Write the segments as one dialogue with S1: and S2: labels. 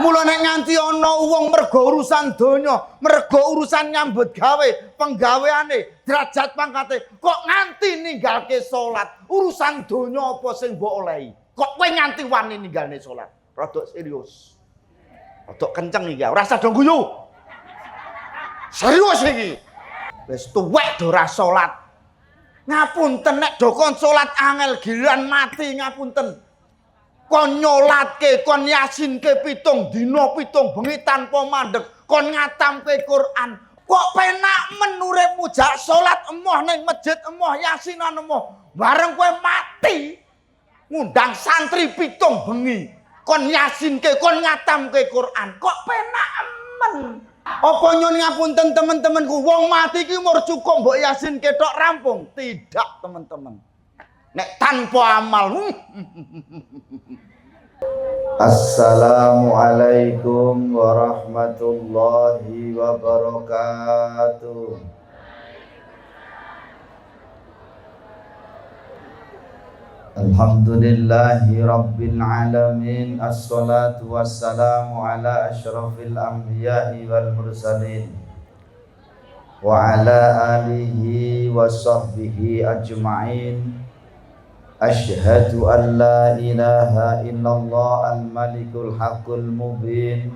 S1: Mula nek nganti ana wong mergo urusan donya, mergo urusan nyambut gawe, penggaweane, derajat pangkate, kok nganti ninggalke salat. Urusan donya apa sing mbok olehi? Kok kowe nganti wani ninggalne salat? Rada serius. Rada kenceng iki, ora usah do guyu. Serius iki. Wis tuwek do ora salat. Ngapunten nek do kon salat angel giliran mati ngapunten. Kon nyolatke, kon yasinke 7 dina 7 bengi tanpa mandeg, kon ngatamke Quran. Kok penak men uripmu jak salat emoh ning masjid emoh yasinan emoh. Bareng kowe mati ngundang santri 7 bengi. Kon yasinke, kon ngatamke Quran. Kok penak men. Apa nyun ngapunten teman-temanku, wong mati ki mur cukup mbok yasinke tok rampung. Tidak, teman-teman. Nek tanpa amal.
S2: Assalamualaikum warahmatullahi wabarakatuh. Alhamdulillahi rabbil alamin. Assalatu wassalamu ala asyrafil anbiya'i wal mursalin wa ala alihi wa sahbihi ajma'in. Asyhadu an la ilaha illallah al-malikul haqqul mubin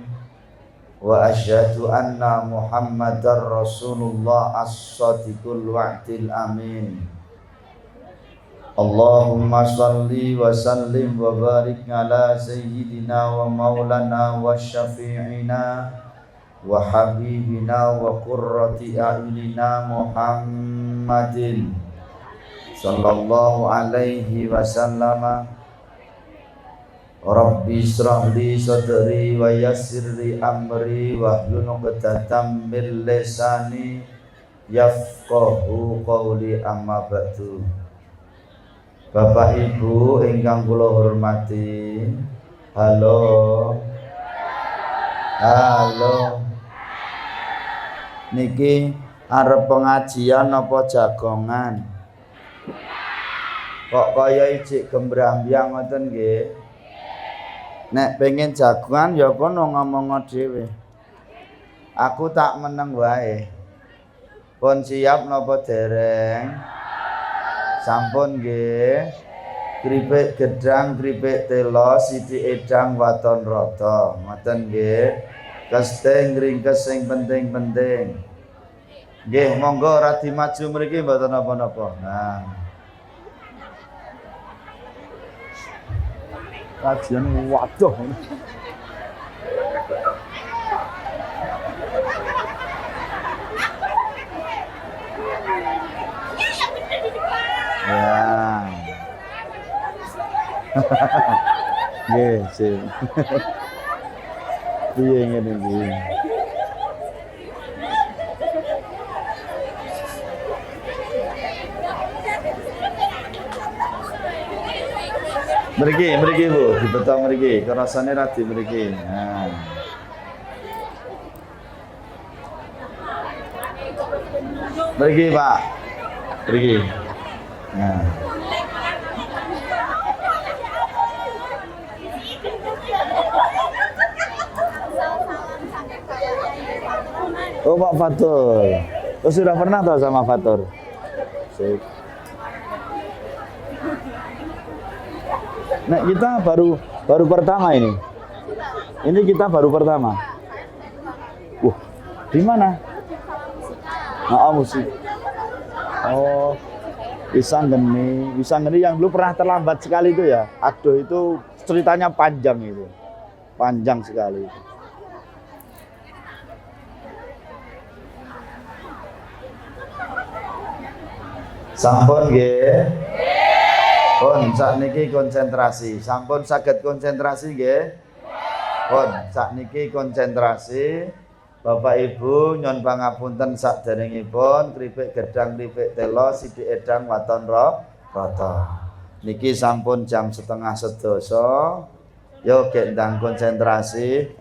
S2: wa asyhadu anna muhammadar rasulullah as-sadiqul wa'dil amin. Allahumma salli wa sallim wa barik ala sayyidina wa maulana wa syafi'ina wa habibina wa qurrati a'yunina Muhammadin sallallahu alaihi wasallama. Rabbi israh li sadri wa yassir li amri wahlul 'uqdatam min lisani yafqahu qawli, amma ba'du. Bapak Ibu ingkang kula hormati, halo. Niki arep pengajian apa jagongan? Kok kaya ijik gembrambang ngoten nggih. Nek pengen jagongan ya kono ngomong dhewe. Aku tak meneng wae. Pun siap napa dereng? Sampun nggih. Kripik gedang, kripik telo, sithik edang waton rata. Ngoten nggih. Kesting ringkes sing penting-penting. Nggih, monggo ora dimaju mriki mboten napa-napa. Nah. Kajian waduh. Ya. Nggih, sip. Piye ngene iki? Mriki Bu, dibeto mriki, kerasane radi mriki. Nah. Mriki, Pak. Mriki. Nah. Oh, Pak Fatur. Oh, sudah pernah tahu sama Fatur? Sip. Nah, kita baru pertama ini. Ini kita baru pertama. Di mana? Oh, musik. Oh, Wisanggeni yang dulu pernah terlambat sekali itu ya. Aduh, itu ceritanya panjang itu. Panjang sekali. Sampun nggih. Pun sakniki konsentrasi. Sampun saged konsentrasi nggih? Pun sakniki konsentrasi. Bapak Ibu nyuwun pangapunten saderengipun kripik gedang kripik telo sithik edang waton rata. Niki sampun jam 11:30. Yo gek ndang konsentrasi.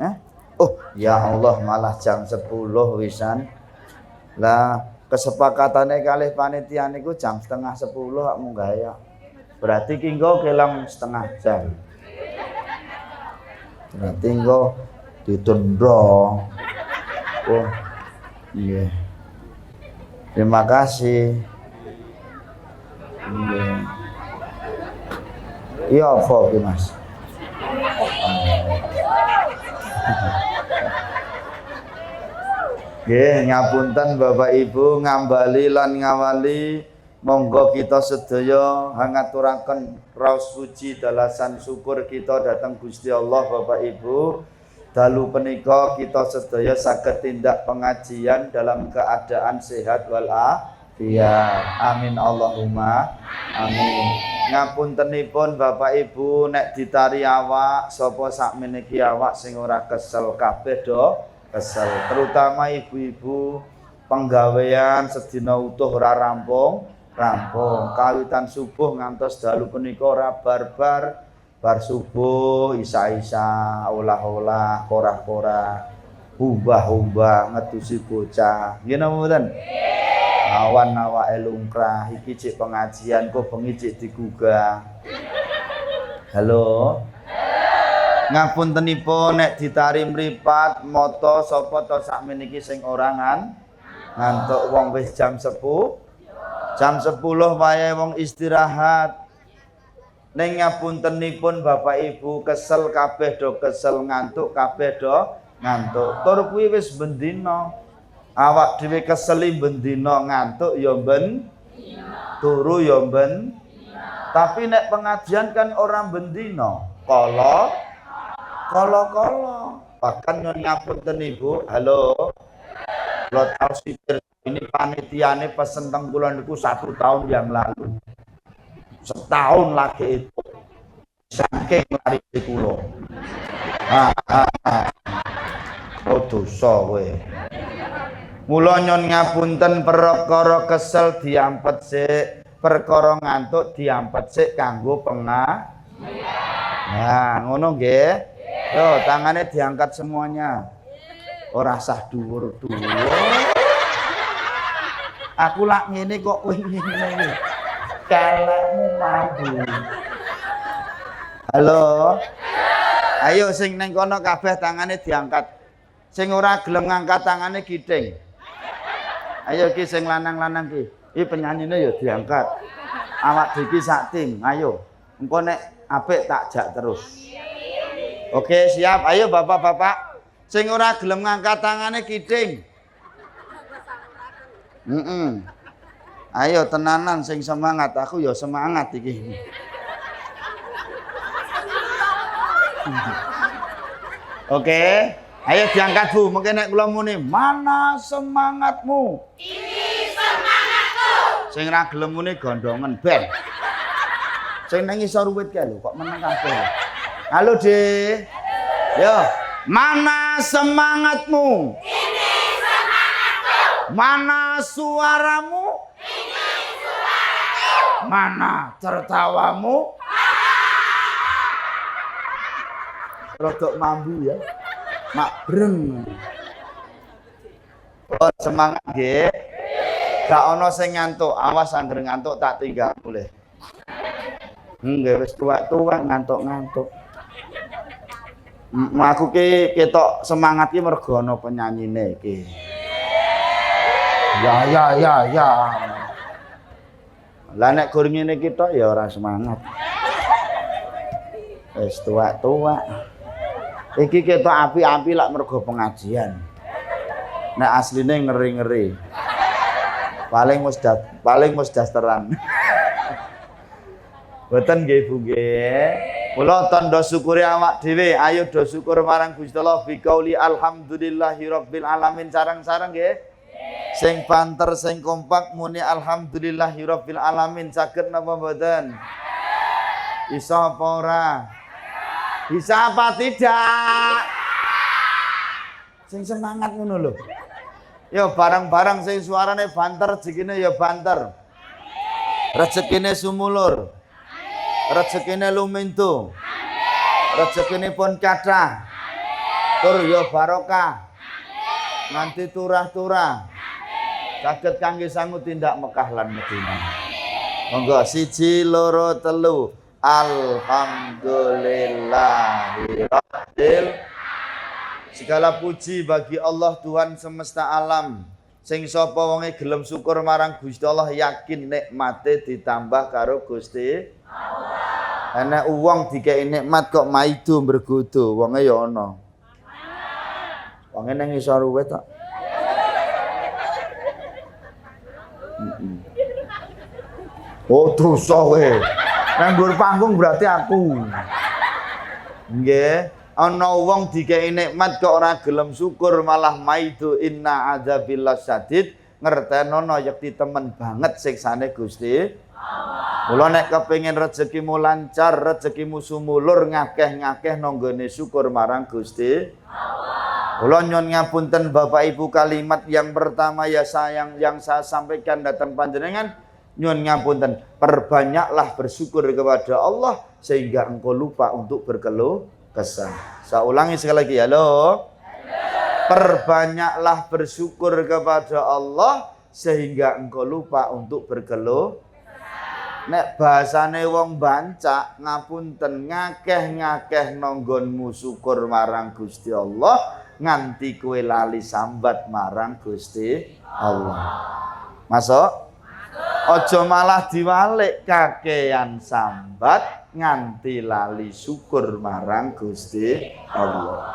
S2: Oh, ya Allah malah jam 10 wisan. Lah kesepakatane kalih panitia niku jam 9:30 kok munggah ya. Berarti kinggo kelang setengah jam. Berarti kinggo ditendang. Oh, iya. Terima kasih. Iya. Iya, apa iki, Mas? Nggih, ngapunten Bapak Ibu ngambali lan ngawali, monggo kita sedaya ngaturaken raos puji dalasan syukur kita dhateng Gusti Allah. Bapak Ibu, dalu punika kita sedaya saged tindak pengajian dalam keadaan sehat walafiat. Amin Allahumma amin. Ngapuntenipun Bapak Ibu, nek ditari awak sapa sakmeniki awak sing ora kesel kabeh do kesel, terutama ibu-ibu penggawean sedina utuh ora rampung kawitan subuh ngantos dalu punika ora barbar, bar subuh isa-isa olah-olah korah-korah umbah-umbah ngedusi bocah nggih napa mboten? Awan awake lungkrah iki cek pengajian kok bengi cek digugah. Halo. Ngapuntenipun nek ditari mripat mata sapa to sakmeniki sing ora ngantuk wong wis jam 10 wae wong istirahat. Ning ngapuntenipun Bapak Ibu kesel kabeh do kesel, ngantuk kabeh do ngantuk. Tur kuwi wis bendina. Awak dhewe keseli bendina, ngantuk ya ben turu ya ben. Tapi nek pengajian kan orang bendina. Kolo. Bahkan nyon ngapunten Ibu, halo. Lo tahu sipir ini panitiane pesen teng kula niku 1 tahun yang lalu. Setahun lagi itu. Saking lari di kula. Oh dosa kowe. Mula nyon ngapunten perkara kesel diampet sik, perkara ngantuk diampet sik kanggo Nah, ngono nggih. Yo, tangannya diangkat semuanya. Ora sah dhuwur-dhuwur. Aku lak ngene kok kowe ngene. Kelekmu mambu. Halo. Ayo sing ning kono kabeh tangane diangkat. Sing ora gelem ngangkat tangane githing. Ayo ki sing lanang-lanang ki. Iki penyanyine ya diangkat. Awak iki sak tim. Ayo. Engko nek apik tak jak terus. Oke, siap. Ayo bapak-bapak. Sing ora gelem ngangkat tangane githing. Ayo tenanan sing semangat. Aku ya semangat iki. Oke. Ayo diangkat Bu, mungkin nek kula muni, mana semangatmu? Ini semangatku. Sing ra gelem muni gondongen ben. Sing nang isor ruwit kae lho, kok meneng kabeh. Halo, De. Yo, mana semangatmu? Ini semangatku. Mana suaramu? Ini suaraku. Mana tertawamu? Rodok mambu ya. Mak breng. Oh, semangat nggih. Gak ana sing ngantuk, awas anggere ngantuk tak tinggal boleh. Nggih wis tuwa-tuwa ngantuk-ngantuk. Aku ki ketok semangat ki mergo ana penyanyine iki. Ya. Lah nek gur ngene iki tok ya ora semangat. Wis tuwa-tuwa. Iki ketok api-api lak mergo pengajian. Nek asline ngeri-ngeri. Paling mesti dasteran. Boten nggih Bu nggih. Mula tandha syukure awak dhewe, ayo do syukur marang Gusti Allah biqauli alhamdulillahirabbil alamin sareng-sareng nggih. Sing banter sing kompak muni alhamdulillahirabbil alamin saged napa mboten? Iso apa ora? Bisa apa tidak? Sing semangat ngono lho. Yo barang-barang sing suarane banter rezekine ya banter. Rezekine sumulur. Rezekine lumintu. Rezekine pun kathah. Tur ya barokah. Nganti turah-turah. Saged kangge sangu tindak Mekah lan Madinah. Monggo 1 2 3. Alhamdulillahirabbil Segala puji bagi Allah Tuhan semesta alam. Sing sapa wonge gelem syukur marang Gusti Allah yakin nikmate ditambah karo Gusti Allah. Ana wong dikei nikmat kok maido mergodo, wonge ya ana. Wonge nang isor ruwe tok. Oh dosa kowe. Nang dhuwur panggung berarti aku. Nggih, ana wong dikei nikmat kok ora gelem syukur malah maido inna adzabillah syadid, ngertenono yekti temen banget siksane Gusti Allah. Mula nek kepengin rezekimu lancar, rezekimu sumulur ngakeh-ngakeh nanggone syukur marang Gusti Allah. Kula nyuwun ngapunten Bapak Ibu, kalimat yang pertama ya sayang yang saya sampaikan datang panjenengan, nyuwun ngapunten, perbanyaklah bersyukur kepada Allah sehingga engkau lupa untuk berkeluh kesah. Saya ulangi sekali lagi, halo. Perbanyaklah bersyukur kepada Allah sehingga engkau lupa untuk berkeluh. Nek bahasane wong bancak ngapunten, ngakeh-ngakeh nonggonmu syukur marang Gusti Allah nganti kowe lali sambat marang Gusti Allah. Masuk? Ojo malah diwalik kakean sambat nganti lali syukur marang Gusti Allah.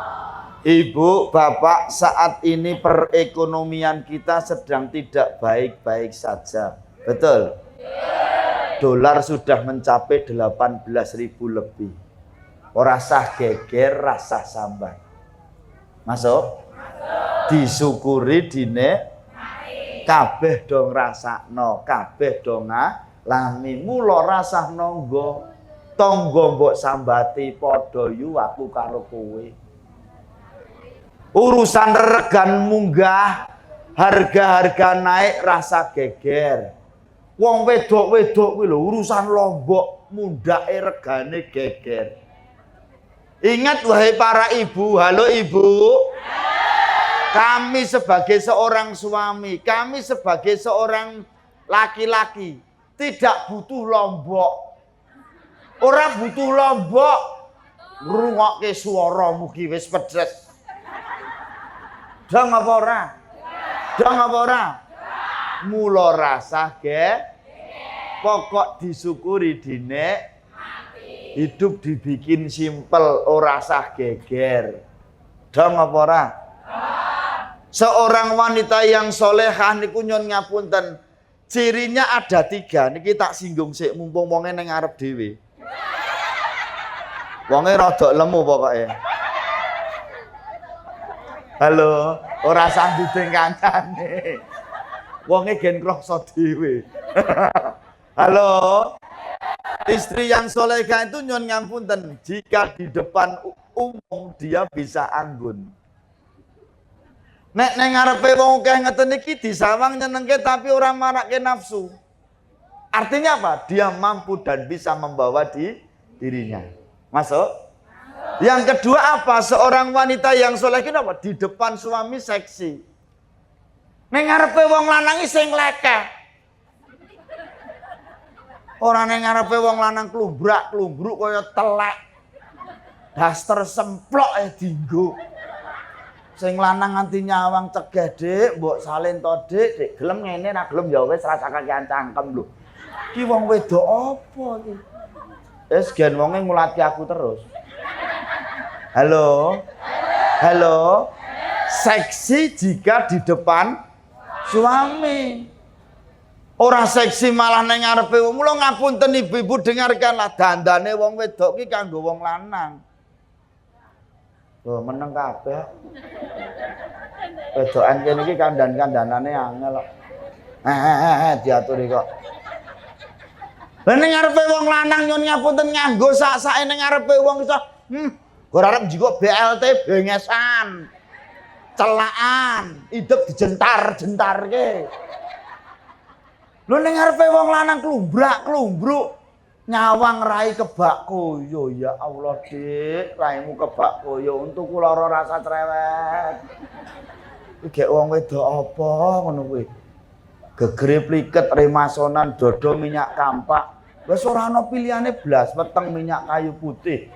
S2: Ibu, bapak, saat ini perekonomian kita sedang tidak baik-baik saja. Betul? Dolar sudah mencapai 18.000 lebih. Ora sah geger, rasa sambat. Masuk? Disyukuri dine kabeh dong rasakno, kabeh dong ngalami. Mula rasah nonggo tonggo mbok sambati padha yu aku karo kowe. Urusan regan munggah, harga-harga naik rasa geger. Wong wedok-wedok kuwi lho urusan lombok mundhake regane geger. Ingat wahai para ibu, halo ibu. Kami sebagai seorang suami, kami sebagai seorang laki-laki tidak butuh lombok. Ora butuh lombok. Ngrungokke swara mugi wis pedes. Dong apa ora? Dong apa ora? Mula rasah pokok disyukuri dine hidup dibikin simpel ora sah geger. Dong apa ora? Seorang wanita yang solehah niku nyun ngapunten, cirinya ada 3. Niki tak singgung sik mumpung wonge ning ngarep dhewe. Wonge rada lemu pokoke. Halo, ora sandhute kancane. Wonge gen krasa dhewe. Halo. Istri yang solehah itu nyun ngapunten, jika di depan umum dia bisa anggun. Nek neng ngarepe wong akeh ngeten iki disawang nyenengke tapi ora marake nafsu. Artinya apa? Dia mampu dan bisa membawa dirinya. Masuk? Yang kedua apa? Seorang wanita yang soleh itu apa? Di depan suami seksi. Neng ngarepe wong lanang sing lekeh. Ora neng ngarepe wong lanang klumbrak-klumbruk kaya telek. Daster semplok dienggo. Sing lanang nganti nyawang cegah, Dik, mbok salin to, Dik, gelem ngene ra gelem ya wis rasa kakean cangkem lho. Ki wong wedok apa iki? Wis gen wonge ngulati aku terus. Halo. Halo. Seksi jika di depan suami. Ora seksi malah ning ngarepe wong. Mula ngapunten ibu-ibu dengarkanlah dandane wong wedok ki kanggo wong lanang. Loh meneng kabeh. Wedokan kene iki kandan-kandanane angel kok. Diaturi kok. Lah ning ngarepe wong lanang nyun ngapunten nganggo sak-sake ning ngarepe wong iso ora arep njiko BLT bengesan. Celaan, idep dijentar-jentarke. Lho ning ngarepe wong lanang klumbrak-klumbruk. Nyawang rai kebak koyo, ya Allah Dik, raimu kebak koyo untuk lara rasa cerewet. Iki wong wedok apa ngono kuwi? Gegere pliket remasonan dodo minyak kampak. Wis ora ana pilihane blas, weteng minyak kayu putih.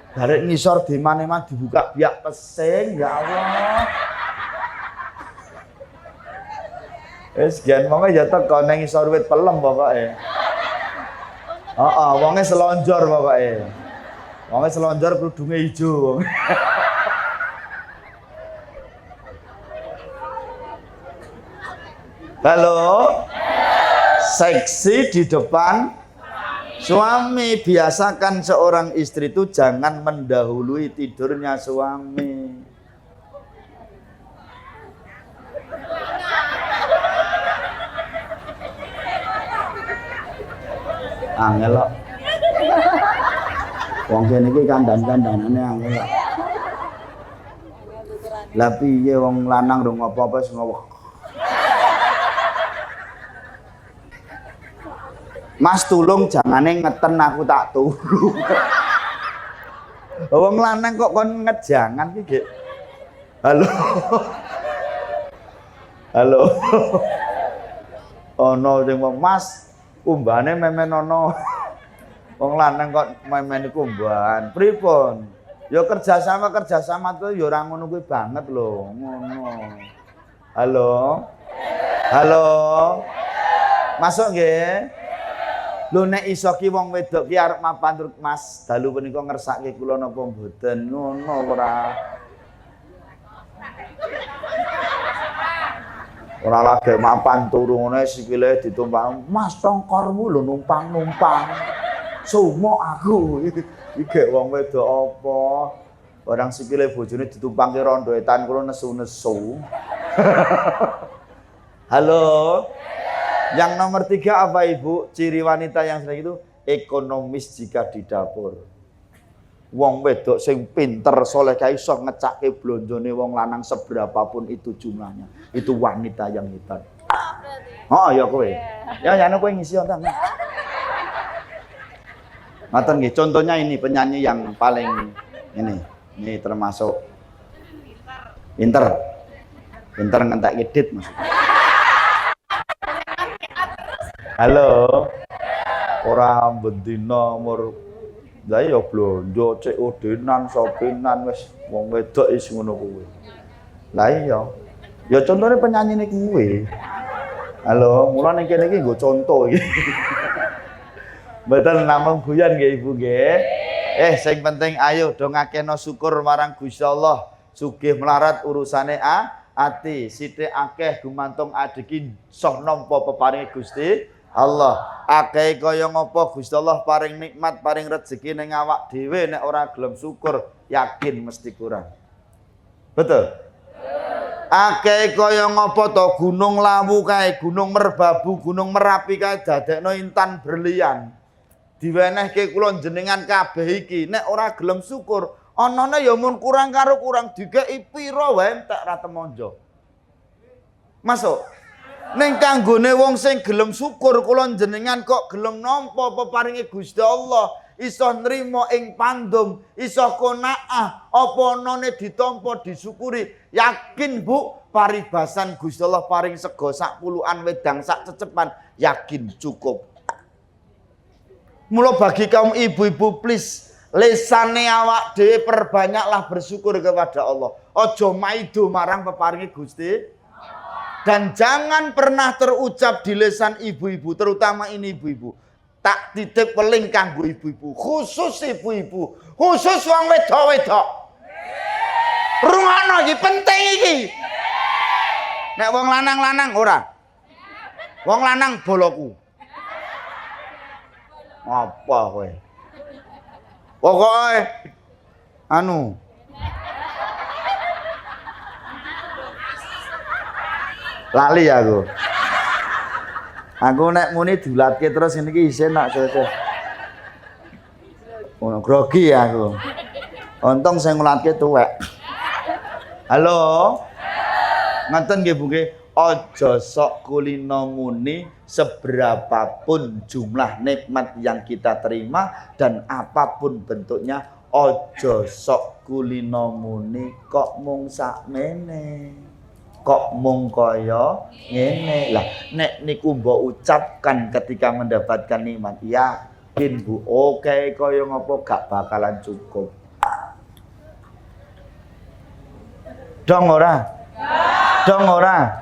S2: Barek ngisor dimane-mane dibuka biak pesing, ya Allah. Wis gen wonge ya teko nang ngisor wit pelem pokoke. Heeh, wonge selonjor pokoke. Wonge selonjor kerudunge ijo. Halo. Seksi di depan suami. Biasakan seorang istri itu jangan mendahului tidurnya suami. Angel kok. Wong kene iki kandhan-kandhanane angel kok. Lah piye wong lanang rung apa-apa wis ngowek. Mas tulung jangane ngeten aku tak turu. Wong lanang kok kon ngejangan iki, Gek. Halo. Halo. Ono sing Mas kumbane memen ono. Wong lanang kok memen kumbahan. Pripun? Ya kerjasama tuh ya ora ngono kuwi banget lho, ngono. Halo. Halo. Masuk nggih. Lho nek iso ki wong wedok ki arep mapan tur Mas, dalu punika ngersake kula napa mboten? Ngono ora. Ora lagi mapan turu ngono sikile ditumpang. Mas congkormu lho numpang-numpang. Sumo aku. Iki wong wedok apa? Orang sikile bojone ditumpangke rondo etan kula nesu-nesu. Halo. Yang nomor 3 apa Ibu? Ciri wanita yang seperti itu ekonomis jika di dapur. Wong wedok sing pinter soleh kae iso ngecake blonjone wong lanang seberapapun itu jumlahnya. Itu wanita yang hebat. Oh ya kowe. Ya jane kowe ngisi ta. Ngoten nggih, contohnya ini penyanyi yang paling ini termasuk pinter. Pinter ngentek edit maksudnya. Halo. Ora bendina umur lah ya blonjo cek odenan sopinan wis wong wedok is ngono kuwi. Lah iya. Ya contone penyanyi nek kuwi. Halo, mula ning kene iki nggo conto iki. Mboten namung guyon nggih Ibu nggih. Sing penting ayo do ngakeno syukur marang Gusti Allah. Sugih melarat urusane ati, sithik akeh gumantung adegi soh nampa peparinge Gusti Allah. Akeh kaya ngapa Gusti Allah paring nikmat, paring rezeki ning awak dhewe nek ora gelem syukur, yakin mesti kurang. Betul? Akeh kaya ngapa to Gunung Lawu kae, Gunung Merbabu, Gunung Merapi kae dadekno intan berlian. Diwenehke kula jenengan kabeh iki nek ora gelem syukur, anane ya mun kurang karo kurang dikeki pira wae entek ra temonjo. Masuk. Ning kanggone wong sing gelem syukur kula jenengan kok gelem nampa peparinge Gusti Allah, iso nrimo ing pandum, iso qanaah, apa anane ditampa disyukuri. Yakin Bu, paribasan Gusti Allah paring sego sak puluhan wedang sak cecepan, yakin cukup. Mula bagi kaum ibu-ibu please, lesane awak dhewe perbanyaklah bersyukur kepada Allah. Aja maido marang peparinge Gusti. Dan jangan pernah terucap di lisan ibu-ibu, terutama ini ibu-ibu. Tak titip weling kanggo ibu-ibu, khusus ibu-ibu, khusus wong wedok-wedok. Rungokno iki penting iki. Nek wong lanang-lanang ora. Wong lanang boloku. Apa kowe? Pokoke anu lali aku. Aku nek muni dilatke terus ngene iki isin nak cocok. Ono grogi aku. Untung sing nglatke tuwek. Halo. Ngoten nggih Bu nggih. Aja sok kulino muni seberapapun jumlah nikmat yang kita terima dan apapun bentuknya, aja sok kulino muni kok mung sakmene. Kok mung kaya ngene. Lah nek niku mbok ucapkan ketika mendapatkan nikmat, yakin Bu, oke kaya ngopo gak bakalan cukup. Dong ora? Dong ora?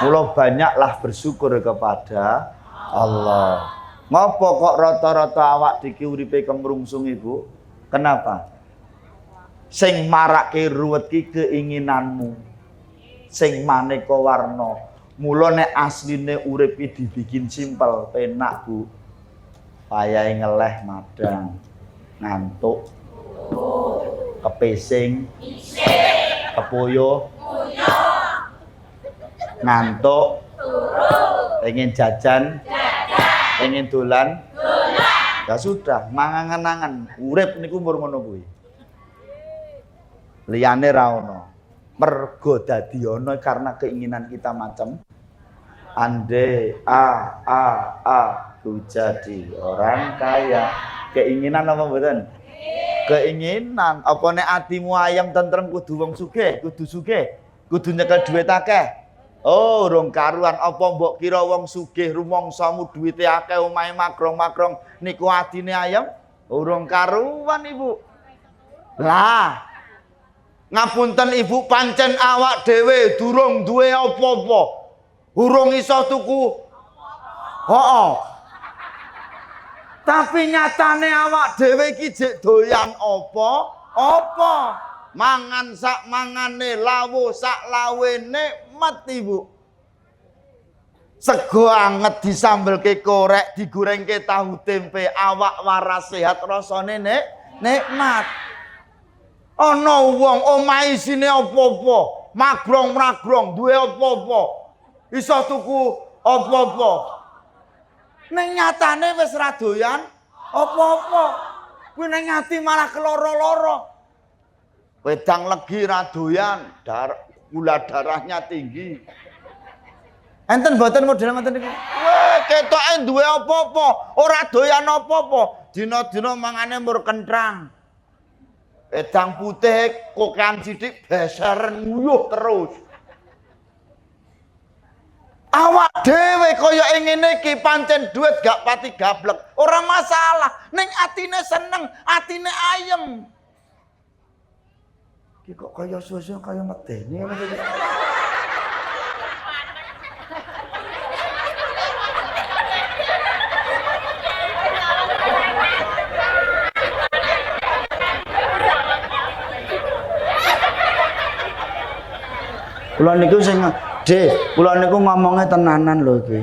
S2: Mula banyaklah bersyukur kepada Allah. Ngopo kok rata-rata awak diki uripe kemrungsung iku? Kenapa? Sing marake ruwet ki keinginanmu. Sing maneka warna. Mula nek asline urip iki dibikin simpel, penak, Bu. Payahe ngeleh madang. Ngantuk. Kepesing. Kepoyo. Ngantuk. Pengen jajan. Pengen dolan. Ya sudah, mangan-mangan. Urip niku mur ngono kuwi. Liyane ra ono. Mergo dadi ono karena keinginan kita macam andai aku jadi orang kaya. Keinginan apa mboten? Keinginan. Apa nek atimu ayam tentrem kudu wong sugih, kudu sugih, kudu nyekel dhuwit akeh. Oh, urung karuan. Apa mbok kira wong sugih rumangsamu dhuwite akeh omahe magrong-magrong niku atine ayam? Urung karuan, Ibu. Lah, ngapunten Ibu, pancen awak dhewe durung duwe apa-apa. Urung iso tuku. Heeh. Tapi nyatane awak dhewe iki jek doyan apa? Mangan sak mangane, lawuh sak lawene, nikmat Ibu. Sego anget disambelke korek, digorengke tahu tempe, awak waras sehat rasane nikmat. Ana wong omahe isine apa-apa, magrong-magrong, duwe apa-apa. Iso tuku apa-apa. Ning nyatane wis ra doyan apa-apa. Kuwi ning ati malah keloro-loro. Wedang legi ra doyan, gula darahnya tinggi. Enten mboten model ngoten niku. Weh, ketoke duwe apa-apa, ora doyan apa-apa. Dina-dina mangane mur kentrang. Wedang putih kokean sithik beseren nguyuh terus. Awak dhewe kaya ngene iki pancen duit gak pati gablek. Ora masalah, ning atine seneng, atine ayem. Iki kok kaya susu kaya medeni ngono iki. Kula niku sing kula niku ngomongnya tenanan lho iki.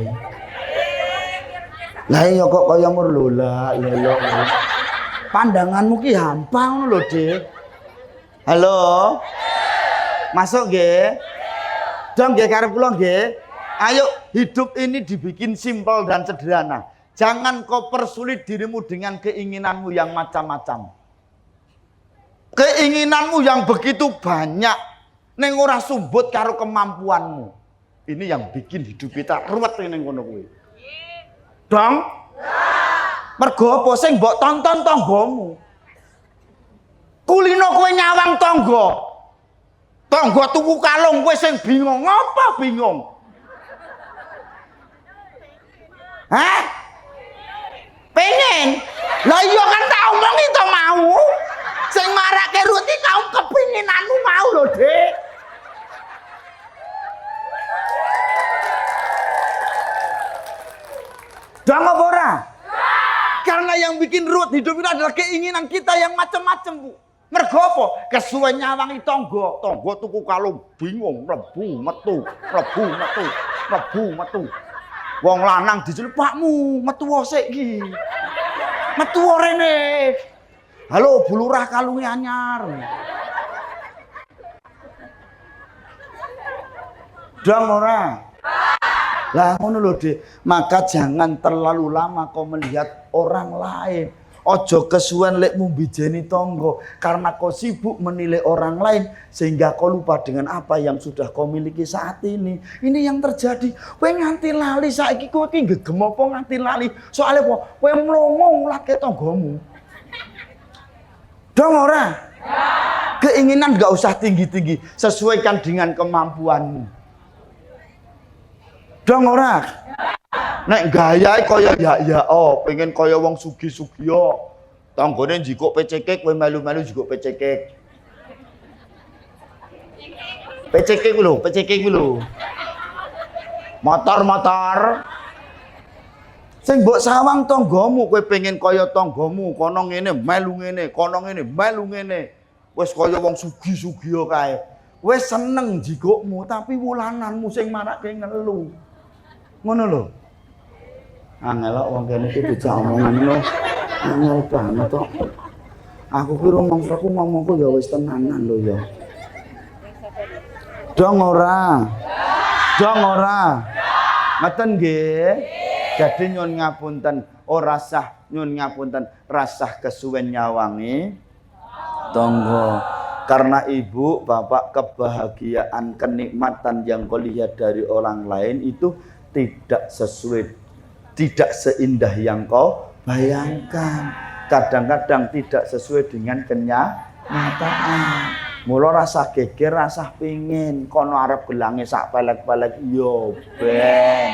S2: Lah iya kok kaya mur lola, lelo. Pandanganmu ki hampa ngono lho, Dik. Halo. Masuk nggih? Dong nggih karep kula nggih. Ayo hidup ini dibikin simpel dan sederhana. Jangan kau persulit dirimu dengan keinginanmu yang macam-macam. Keinginanmu yang begitu banyak. Neng ora sumbut karo kemampuanmu. Ini yang bikin hidup kita ruwet ning ngono kuwi. Dong? Mergo apa sing mbok tonton tanggamu? Kulino kowe nyawang tangga. Tangga tuku kalung kowe sing bingung. Ngapa bingung? Hah? Pengen? Lah iya kan tak omongi to mau. Sing marake ruti kaum kepinginanmu mau lho, Dik. Dong apa ora? Karena yang bikin ruwet hidup ini adalah keinginan kita yang macam-macam, Bu. Mergo apa? Kesuwen nyawangi tangga. Tangga tuku kalung bingung, mlebu metu, mlebu metu, mlebu metu. Wong lanang dijeluk, "Pakmu, metu sik iki." Metu rene. Halo, Bu Lurah kalunge anyar. Dong ora? Lah ngono lho, Dik. Maka jangan terlalu lama kau melihat orang lain. Ojo kesuwen lek mbijeni tangga karena kau sibuk menilai orang lain sehingga kau lupa dengan apa yang sudah kau miliki saat ini. Ini yang terjadi. Kowe nganti lali saiki kowe iki gegem apa nganti lali? Soale apa? Kowe mlongo ngulake tanggamu. Dong ora? Keinginan gak usah tinggi-tinggi, sesuaikan dengan kemampuanmu. Dong ora? Nek gayae kaya ya pengen kaya wong sugih-sugih. Tanggane njikuk pecekek kowe melu-melu njikuk pecekek.
S1: PCK kuwi lho. Motor-motor. Sing mbok sawang tanggamu, kowe pengen kaya tanggamu, kono ngene, melu ngene, kono ngene, melu ngene. Wis kaya wong sugih-sugih kae. Wis seneng jigokmu, tapi wulananmu sing marake ngelu. Ngono lho. Angel kok wong kene iki dijak omongan lho. Angel banget kok. Aku ki rumangsaku ngomongku ya wis tenanan lho ya. Dong ora. Ngeten nggih. Jadi nyun ngapunten, ora sah nyun ngapunten rasah kesuwen nyawangi tangga. Karena ibu, bapak kebahagiaan, kenikmatan yang kau lihat dari orang lain itu tidak sesuai, tidak seindah yang kau bayangkan. Kadang-kadang tidak sesuai dengan kenyataan. Mula rasa geger, rasa pingin, kono arep gelange sak pelek-pelek yo ben.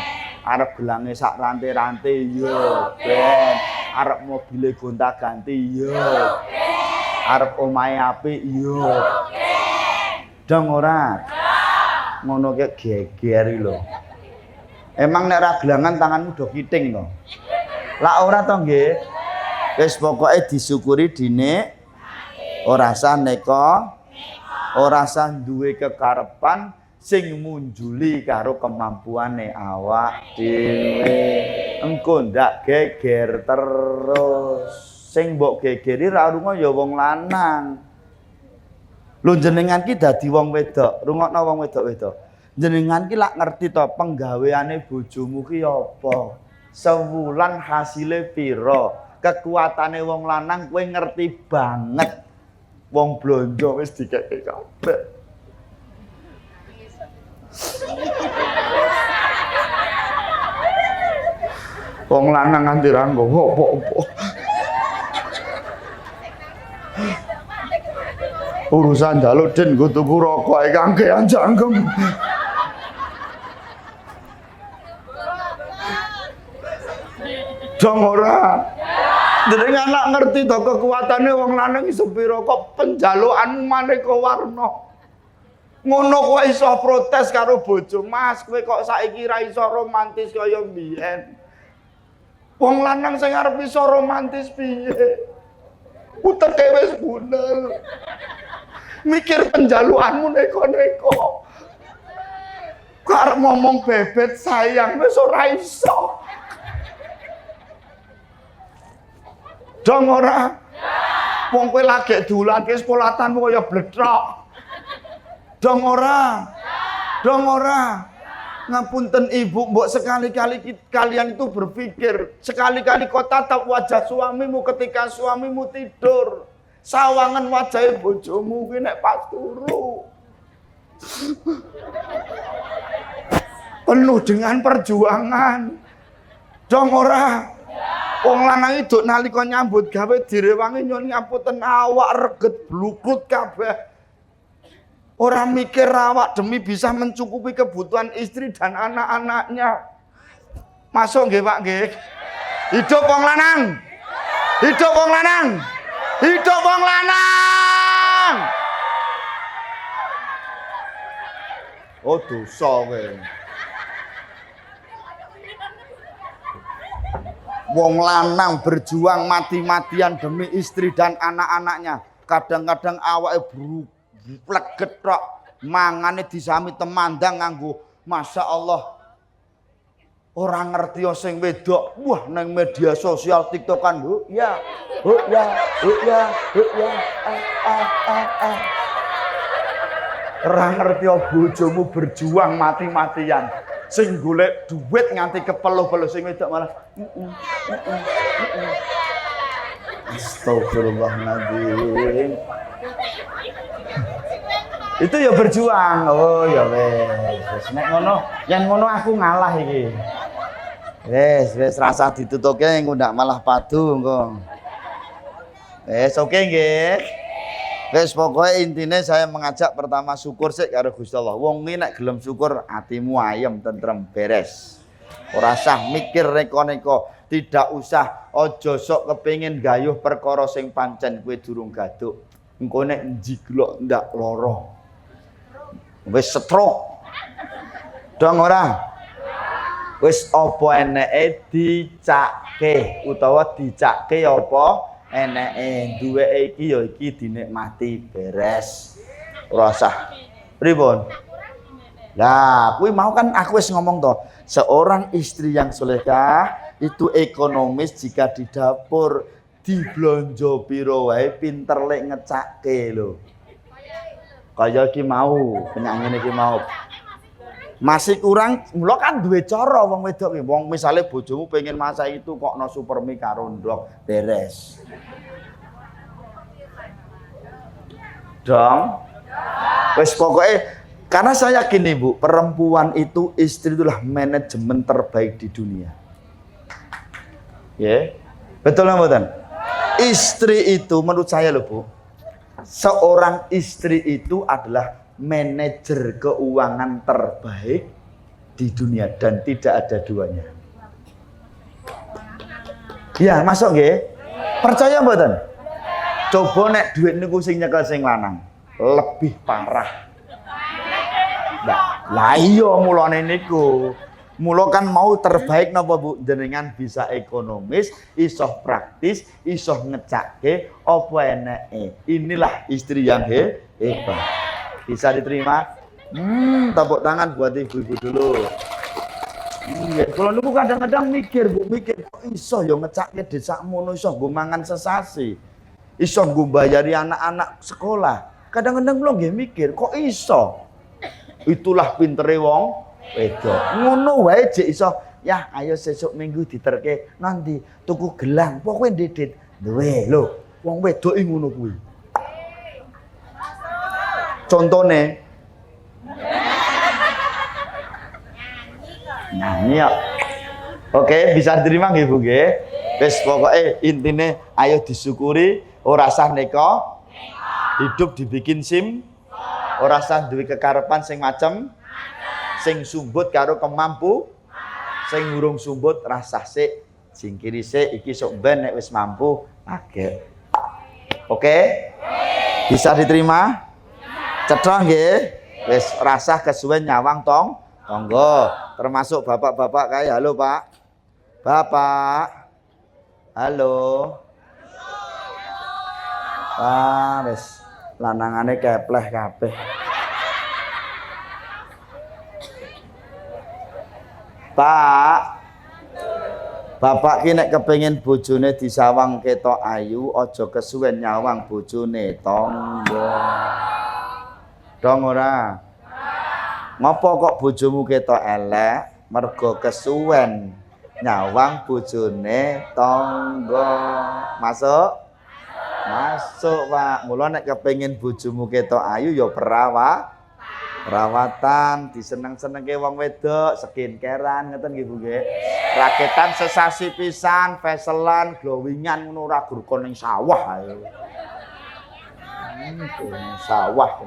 S1: Arep gelange sak rantai-rantai yo ben. Arep mobile gonta-ganti yo ben. Arep omahe apik yo ben. Dong ora. Ngono ki geger lho. Emang nek ra gelangan tanganmu do kiting to? Lah ora to nggih. Wis pokoke disyukuri dine ora sah neko, ora sah duwe kekarepan sing munjuli karo kemampuane awak dhewe. Engko ndak geger terus. Sing mbok gegeri ra rungo ya wong lanang. Lho jenengan ki dadi wong wedok, rungokno wong wedok-wedok. Jenengan ki lak ngerti to penggaweane bojomu ki apa? Sewulan hasile pira? Kekuatane wong lanang kowe ngerti banget. Wong blonjo wis dikeke kabeh. Wong lanang nganti ra nggawa apa-apa. Urusan njaluk den nggo tuku rokok e kangkean jangkem. Dong ora. Jenengan anak ngerti to kekuatane wong lanang iso pira kok penjalukanmu maneka warna. Ngono kowe iso protes karo bojo, "Mas, kowe kok saiki ra iso romantis kaya mbiyen?" Wong lanang sing arep iso romantis piye? Uteke wis bunel. Mikir penjalukanmu neko-neko. Kok arep ngomong bebet sayang wis ora iso. Dong ora. Wong kowe lagi diulake sekolatanmu kaya blethok. Dong ora. Ngapunten ibu, mbok sekali-kali kalian itu berpikir, sekali-kali kau tatap wajah suamimu ketika suamimu tidur. Sawangan wajah bojomu kuwi nek pas turu. Penuh dengan perjuangan. Dong ora. Wong lanang itu nalika nyambut gawe direwangi nyun ngapunten awak reget blukut kabeh. Ora mikir awak demi bisa mencukupi kebutuhan istri dan anak-anaknya. Masuk nggih Pak nggih. Hidup wong lanang. Hidup wong lanang. Hidup wong lanang. Oh dosa kowe. Wong lanang berjuang mati-matian demi istri dan anak-anaknya. Kadang-kadang awake pleget tok, mangane disami temandang nganggo Masya Allah. Orang ngerti sing wedok, wah nang media sosial TikTokan ya. Orang ngerti bojomu berjuang mati-matian. Sing golek duit nganti kepeluh-peluh sing wedok malah Astagfirullahaladzim. Itu ya berjuang. Oh ya wes. Nek ngono, yen ngono aku ngalah iki. Wes rasa ditutuke engko ndak malah padu engko. Wes oke nggih. Wes pokoke intine saya mengajak pertama syukur sik karo Gusti Allah. Wong iki nek gelem syukur atimu ayem tentrem beres. Ora usah mikir neko-neko, tidak usah aja sok kepengin gayuh perkara sing pancen kowe durung gaduk. Engko nek njiglok ndak lara.
S2: Wis stroke. Dong ora? Wis apa eneke dicakke utawa dicakke apa eneke duweke iki ya iki dinikmati beres. Ora usah pripun? Lah, kuwi mau kan aku wis ngomong toh, seorang istri yang solehah itu ekonomis jika di dapur diblonjo piro wae pinter lek ngecakke lho. Kaya iki mau, penyanyi iki mau. Masih kurang, mula kan duwe cara wong wedok iki. Wong misale bojomu pengen masak itu kok no supermi karo ndok beres. Dong. Wis pokoke karena saya yakin nih Bu, perempuan itu istri itulah manajemen terbaik di dunia. Ya. Betul nggak mboten? Istri itu menurut saya loh Bu, seorang istri itu adalah manajer keuangan terbaik di dunia dan tidak ada duanya. Ya, masuk nggih? Percaya mboten? Coba nek duit niku sing nyekel sing lanang, lebih parah. Lah iya mulane niku. Mula kan mau terbaik napa Bu? Jenengan bisa ekonomis, iso praktis, iso ngecakke apa eneke. Inilah istri yang hebat. Bisa diterima? Tepuk tangan buat ibu-ibu dulu. Kalau niku kadang-kadang mikir kok iso ya ngecakke desakmono iso nggo mangan sesasi. Iso nggo mbayari anak-anak sekolah. Kadang-kadang kula nggih mikir kok iso. Itulah pintere wong wedok. Ngono wae jek iso. Ya, ayo sesuk minggu diterke nanti tuku gelang. Pokoke ndedit duwe lho. Wong wedok iki ngono kuwi. Contone nyanyi ya. Oke, bisa diterima nggih Bu nggih? Wis pokoke intine ayo disyukuri, ora sah neka. Hidup dibikin ora sah duwe kekarepan sing macem. Sing sumbut karo kemampu. Sing urung sumbut rasah sik, singkiri sik iki sok ben nek wis mampu agek. Oke? Bisa diterima? Cetha nggih. Wis rasah kesuwen nyawang tonggo. Termasuk bapak-bapak kae. Halo, Pak. Bapak. Halo. Wis lanangane kepleh kabeh. Pak. Bapak ki nek kepengin bojone disawang ketok ayu, aja kesuwen nyawang bojone tonggo. Dong ora? Ngopo kok bojomu ketok elek mergo kesuwen nyawang bojone tonggo? Masuk? Masuk, Pak. Mula nek kepengin bojomu ketok ayu ya perawatan, diseneng-senengke wong wedok, skincarean ngeten nggih Bu nggih. Raketan sesasi pisan, facialan, glowingan ngono ora gur kon ning sawah ae. Sawah.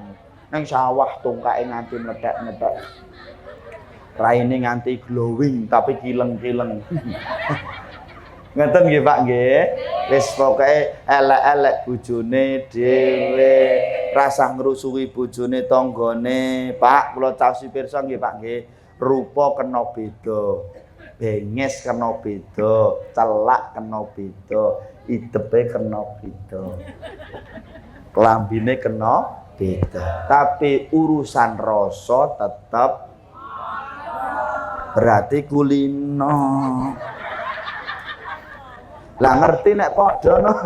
S2: Neng sawah tungkae nganti mlethek-mlethek. Raine nganti glowing tapi kileng-kileng. Ngeten nggih Pak nggih. Wis pokoke elek-elek bojone dhewe, rasa ngrusuhi bojone tanggane. Pak, kula caosi pirsa nggih Pak nggih. Rupa kena beda. Benges kena beda, celak kena beda, idepe kena beda. Klambine kena beda, tapi urusan rasa tetap berarti kulino. Lah ngerti nek padha no.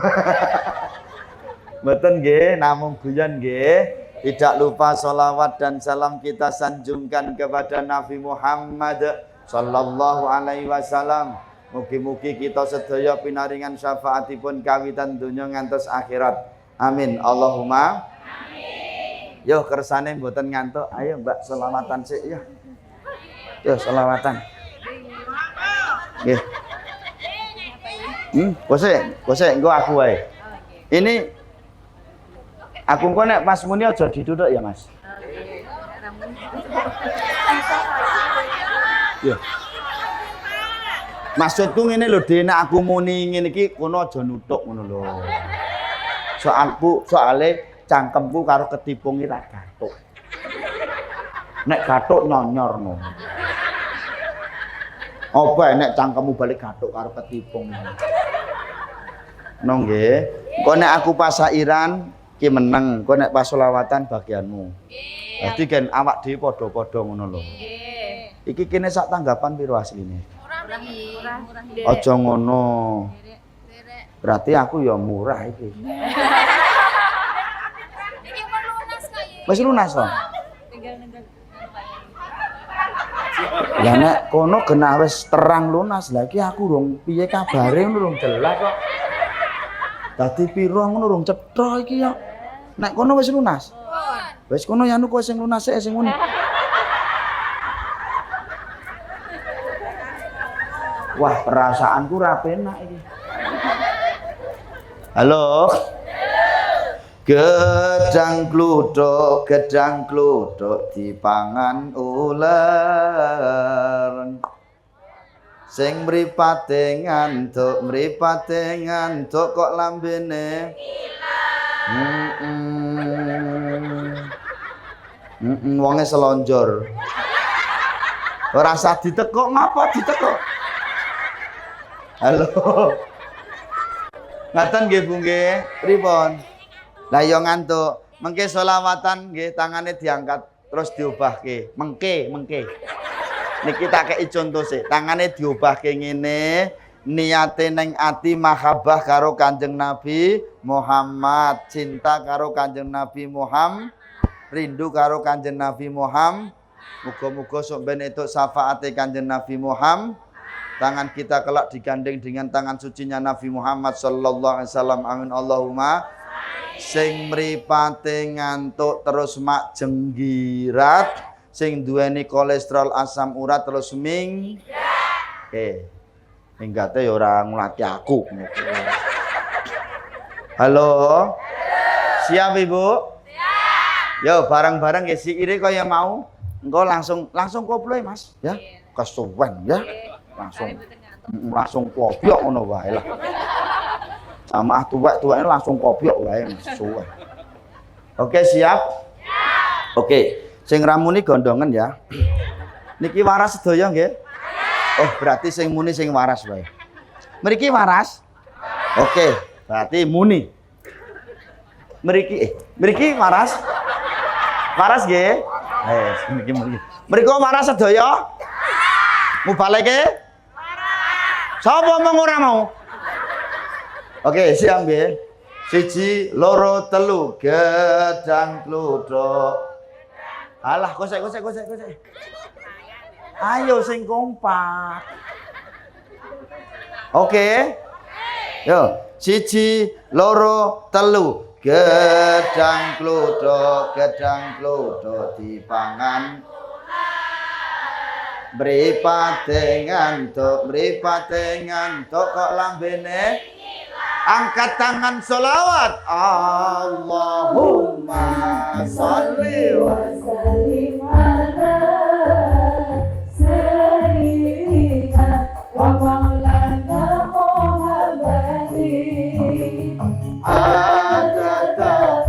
S2: Mboten nggih, namung guyon nggih. Tidak lupa sholawat dan salam kita sanjungkan kepada Nabi Muhammad sallallahu alaihi wasallam. Mugi-mugi kita sedaya pinaringan syafaatipun kawitan donya ngantos akhirat. Amin. Allahumma yo kersane mboten ngantuk. Ayo Mbak selawatan sik ya. Yo selawatan. Nggih. Gosek engko aku wae. Ini aku engko nek Mas Muni aja diduduk ya, Mas. Yo. Maksudku ngene lho, Dik, nek aku muni ngene iki kono aja nutuk ngono lho. Soale cangkemku karo ketipung iki ra gatuk.
S1: Nek gathuk nyonyorno. Apa nek cangkemmu balik gathuk karo ketipung. No nggih. Kok nek aku pas sairan ki meneng, kok nek pas selawatan bagianmu. Dadi gen awak dhewe padha-padha ngono lho. Iki kene sak tanggapan piro asline? Murah. Aja ngono. Berarti aku ya murah iki.
S3: Iki lunas kaya.
S1: Wis lunas to? Ya nek kono genah wis terang lunas. Lah iki aku rung piye kabare ngono rung jelas kok. Dadi piro ngono rung cetha iki ya. Nek kono wis lunas. Wis kono yanu kok sing lunas sik sing ngono. Wah, perasaanku ra penak iki. Halo. Gedang kluduk dipangan uler. Sing mripate ngantuk kok lambene wonge selonjor. Ora usah ditekuk, ngapa ditekuk? Halo. Ngaten nggih Bu nggih, pripun? Lah ya ngantuk, mengke selawatan nggih tangane diangkat terus diubahke. Mengke. Niki tak kei contoh sik, tangane diubahke ngene, niate ning ati mahabbah karo Kanjeng Nabi Muhammad, cinta karo Kanjeng Nabi Muhammad, rindu karo Kanjeng Nabi Muhammad. Muga-muga sok ben entuk syafaate Kanjeng Nabi Muhammad. Tangan kita kelak digandeng dengan tangan sucinya Nabi Muhammad sallallahu alaihi wasallam. Amin Allahumma. Sing mripate ngantuk terus mak jenggirat, sing duweni kolesterol asam urat terus Oke. Minggate ya ora ngulati aku. Halo. Siap Ibu? Siap. Yo bareng-bareng ya siire kaya mau. Engko langsung koplo Mas, ya. Kesuwen ya. Langsung kopiok ngono wae lah. Sama tuwek-tuweke langsung kopiok wae Mas suwe. Oke, siap? Siap. Oke, sing ramuni gondongan ya. Niki waras sedaya nggih? Oh, berarti sing muni sing waras wae. Mriki waras? Oke, berarti muni. Mriki waras? Waras nggih? Mriki. Mriko waras sedaya? Mubaleke? Sapa mong ora mau? Oke, siap nggih. 1, 2, 3 gedang kluduk. Alah, kosek. Ayo sing kompak. Oke. Yo, 1, 2, 3 gedang kluduk dipangan. Mripate ngantuk kok lambene angkat tangan sholawat. Allahumma sholli wa sallim ala sayyidina wa maulana Muhammadin adada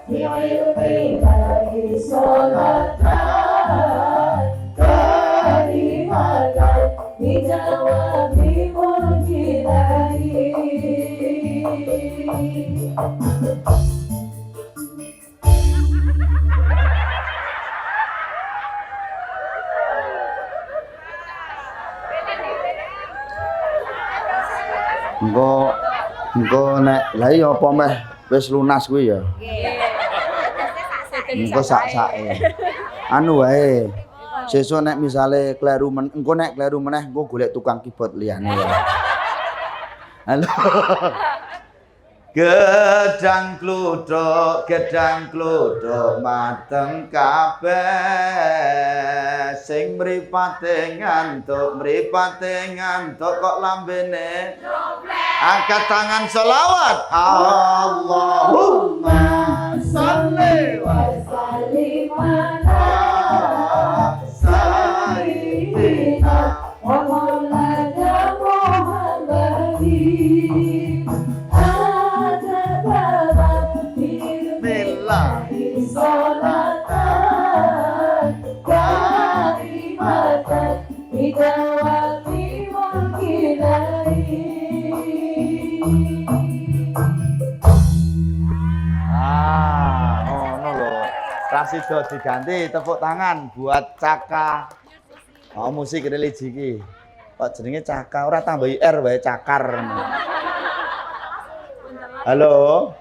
S1: bi'ilmi bahi sholatan Engko nek lha iya apa meh wis lunas kuwi ya. Nggih. Engko sak-sake. Anu wae. Sesuk nek misale kleru engko nek kleru meneh engko golek tukang keyboard liyane ya. Halo. Gedang kluduk mateng kabeh sing mripate ngantuk kok lambene angkat tangan sholawat. Allahumma sholli wa sallim ala sayyidina wa maulana Muhammadin sholatan
S2: Rasido diganti tepuk tangan buat Caka. Oh musik religi iki. Kok jenenge Caka ora tambahi R wae Cakar. Halo.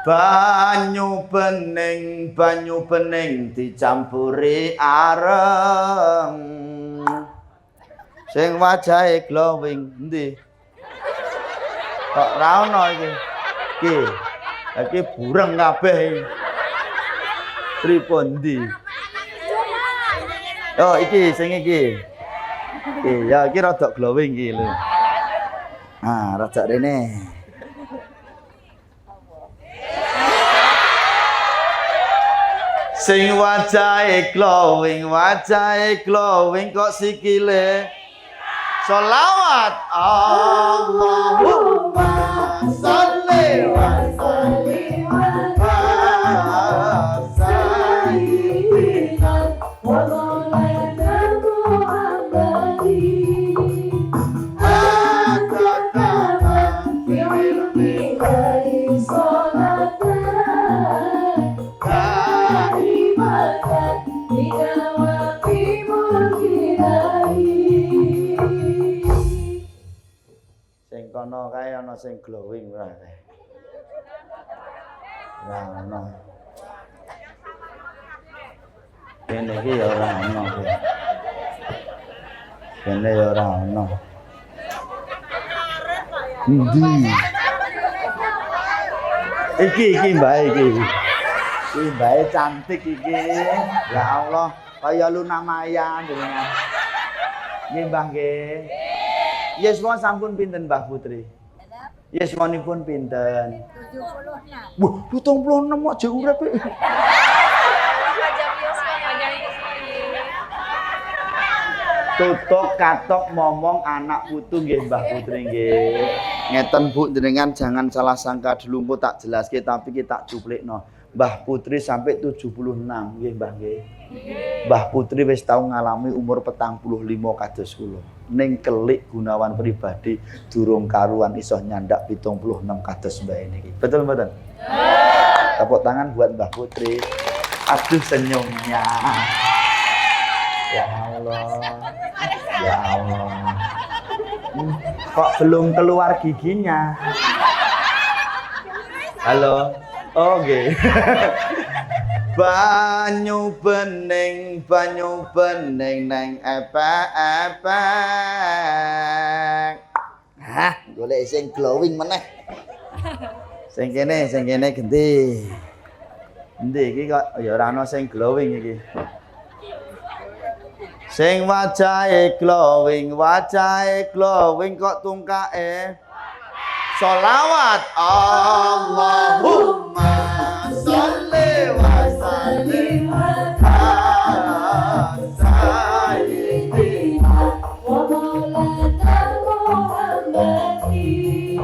S2: Banyu bening dicampuri areng. Sing wajahe glowing endi? Kok ra ono iki? Iki bureng kabeh iki. Pripun ndi? Oh iki sing iki. Iki ya iki rada glowing iki lho. Ah, rada rene. Sing wajahe glowing kok sikile sholawat Allahumma sholli wa sallim ala sayyidina wa maulana Muhammadin atatama bi'ilmi ghaibi sholatan sing kono kae ana sing glowing ora kae. Ora ono. Kene iki ya ora ono. Kene ya ora ono. Endi? Iki mbae iki. Iki mbae cantik iki. Ya Allah, kaya Luna Maya jenengan. Nggih, Mbah nggih. Yeswa sampun pinten Mbah Putri? Yeswanipun pinten? 76. Wah, 76 kok jek urip iki. Tutuk katok momong anak putu nggih Mbah Putri nggih. Ngeten Bu jenengan jangan salah sangka dulu engko tak jelaske tapi kita cuplikno. Mbah Putri sampai 76 nggih Mbah nggih. Mbah Putri wis tau ngalami umur 45 kados kula. Ning kelik Gunawan pribadi durung karuan iso nyandak 76 kados mbak niki. Betul mboten? Tepuk tangan buat Mbah Putri. Aduh senyumnya. Ya Allah. Ya Allah. Kok belum keluar giginya? Halo. Oh nggih. Banyu bening neng epek-epek. Hah, golek sing glowing meneh. Sing kene genti. Endi iki kok ya ora ana sing glowing iki. Sing wajahe glowing kok tungkae sholawat Allahumma sholli wa sallim ala sayyidina wa maulana Muhammadin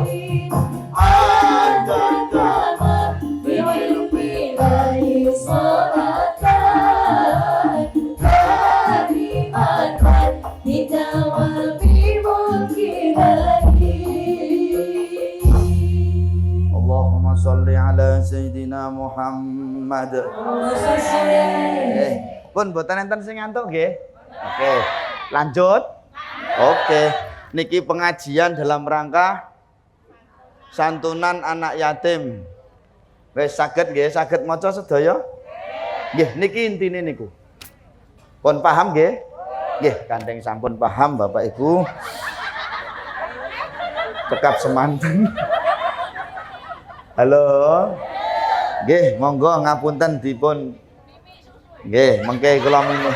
S2: atatama bi'ilmi ghaibi sholatan karimatan dijawabi Allahumma sholli ala sayyidina Muhammad. Pun boten enten sing ngantuk nggih. Oke, lanjut. Oke, niki pengajian dalam rangka santunan anak yatim. Wis saged nggih, saged maca sedaya? Nggih, niki intine niku. Pun paham nggih? Nggih, kandheng sampun paham Bapak Ibu. Cekap semanten. Halo. Nggih, monggo ngapunten dipun. Nggih, mengke kula mimi.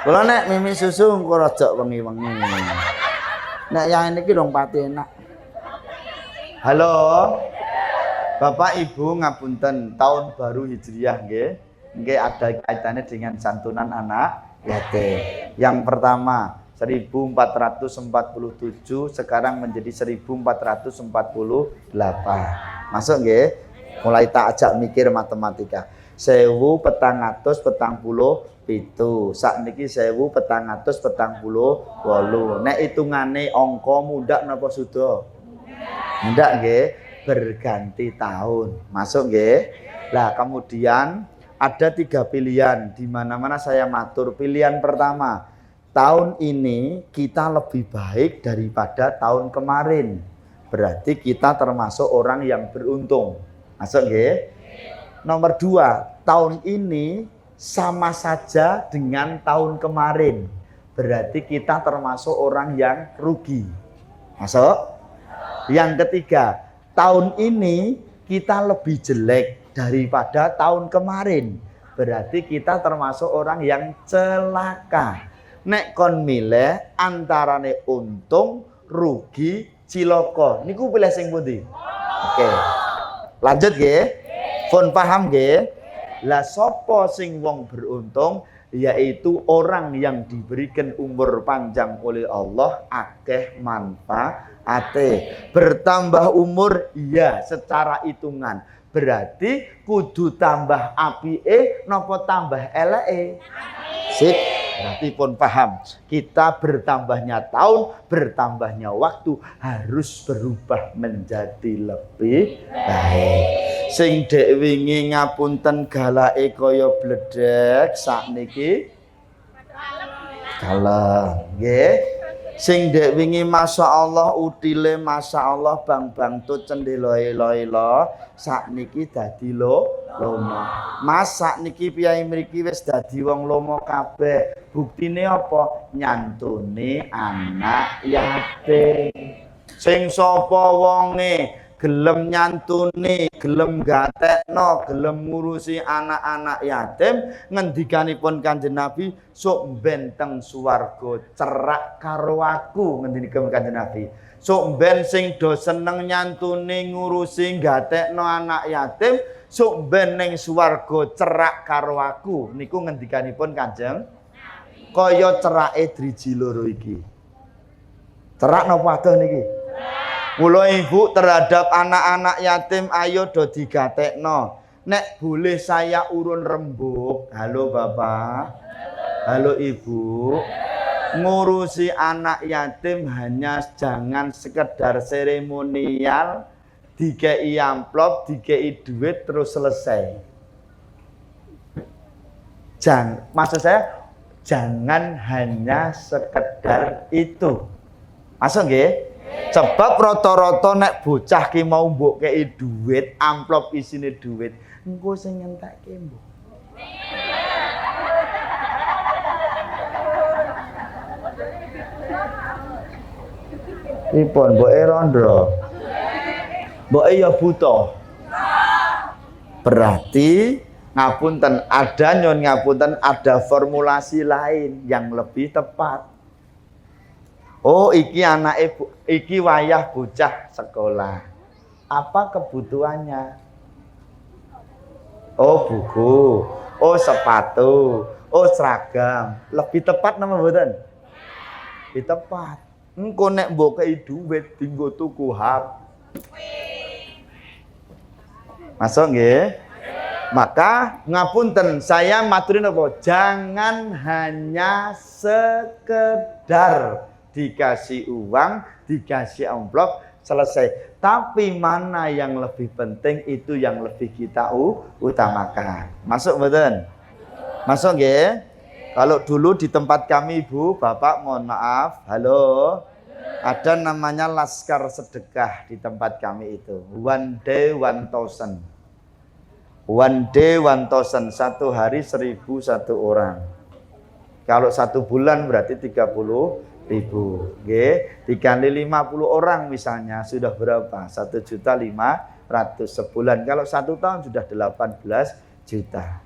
S2: Kula nek mimi susu engko rada wengi-wengi. Nek yang niki dong pati enak. Halo. Bapak Ibu ngapunten, tahun baru Hijriah nggih. Nggih ada kaitannya dengan santunan anak yatim. Yang pertama 1447 sekarang menjadi 1448. Masuk nggih? Mulai tak ajak mikir matematika. 1447. Sakniki 1448. Nek hitungane angka mundhak napa suda? Mundhak nggih, berganti tahun. Masuk nggih? Lah kemudian ada 3 pilihan di mana-mana saya matur. Pilihan pertama, tahun ini kita lebih baik daripada tahun kemarin. Berarti kita termasuk orang yang beruntung. Masuk nggih? Nomor 2, tahun ini sama saja dengan tahun kemarin. Berarti kita termasuk orang yang rugi. Masuk? Yang ketiga, tahun ini kita lebih jelek daripada tahun kemarin. Berarti kita termasuk orang yang celaka. Nek kon milih antarane untung, rugi, cilaka. Niku pilih sing pundi? Oke. Lanjut nggih. Pun paham nggih? Lah sapa sing wong beruntung? Yaitu orang yang diberikan umur panjang oleh Allah, akeh manfaate. Bertambah umur iya secara hitungan. Berarti kudu tambah apike napa tambah eleke? Sip. Berarti pun paham. Kita bertambahnya tahun, bertambahnya waktu harus berubah menjadi lebih baik. Sing dek wingi ngapunten galake kaya bledek sakniki kalem nggih. Sing dek wingi masyaallah utile masyaallah bang tut cendela elo-elo sakniki dadi lomo. Mas sakniki piyai mriki wis dadi wong lomo kabeh. Buktine apa? Nyantune anak yatim. Sing sapa wonge gelem nyantuni, gelem gatekno, gelem ngurusi anak-anak yatim, ngendikanipun Kanjeng Nabi, sok ben teng swarga cerak karo aku, ngendikanipun Kanjeng Nabi. Sok ben sing do seneng nyantuni, ngurusi, gatekno anak yatim, sok ben ning swarga cerak karo aku. Niku ngendikanipun Kanjeng Nabi. Kaya cerake driji loro iki. Cerak napa adoh niki? Mula ibu terhadap anak-anak yatim ayo do digatekno. Nek boleh saya urun rembug. Halo Bapak. Halo Ibu. Ngurusi anak yatim hanya jangan sekedar seremonial, dikei amplop, dikei duit terus selesai. Maksud saya jangan hanya sekedar itu. Masuk nggih? Sebab rata-rata nek bocah ki mau mbok kei duit, amplop isine duit, engko sing ngentekke mbok. Pripun mboke rondo? Mboke ya buta. Berarti ngapunten ada formulasi lain yang lebih tepat. Oh, iki anake iki wayah bocah sekolah. Apa kebutuhannya? Oh, buku. Oh, sepatu. Oh, seragam. Lebih tepat nama mboten? Lebih tepat. Engko nek mbok kei duit dinggo tuku HP. Masuk nggih? Maka ngapunten saya maturin apa? Jangan hanya sekedar dikasih uang, dikasih amplop, selesai. Tapi mana yang lebih penting itu yang lebih kita utamakan. Masuk betul? Masuk nggih? Kalau dulu di tempat kami Ibu, Bapak mohon maaf, halo. Ada namanya laskar sedekah di tempat kami itu. One day 1,000. One day 1,000. Satu hari 1.001 orang. Kalau 1 bulan berarti 30.000. Dikali 50 orang misalnya sudah berapa? 1.500.000 sebulan. Kalau 1 tahun sudah 18 juta.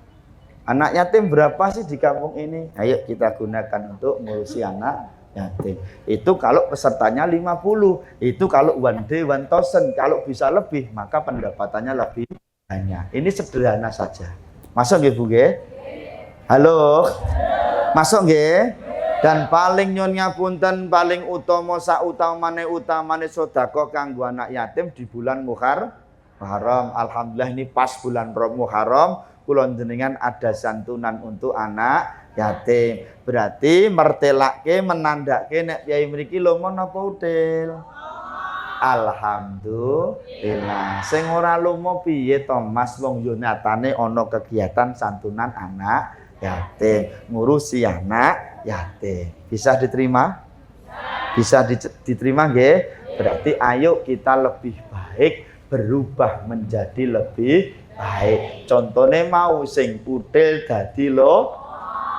S2: Anak yatim berapa sih di kampung ini? Ayo kita gunakan untuk ngurusi anak yatim. Itu kalau pesertanya 50. Itu kalau one day 1,000. Kalau bisa lebih maka pendapatannya lebih banyak. Ini sederhana saja. Masuk nggih Bu nggih? Halo. Masuk nggih? Dan paling nyun ngapunten paling utama utamane sedekah kanggo anak yatim di bulan Muharram. Alhamdulillah ini pas bulan Muharram kula jenengan ada santunan untuk anak yatim. Berarti mertelake menandake nek piyai mriki lomo napa udil? Alhamdulillah. Sing ora lomo piye to Mas, wong yo nyatane ana kegiatan santunan anak yatim, ngurusi anak yatim. Bisa diterima? Bisa diterima nggih? Berarti ayo kita lebih baik, berubah menjadi lebih baik. Contohnya mau sing util dadi lo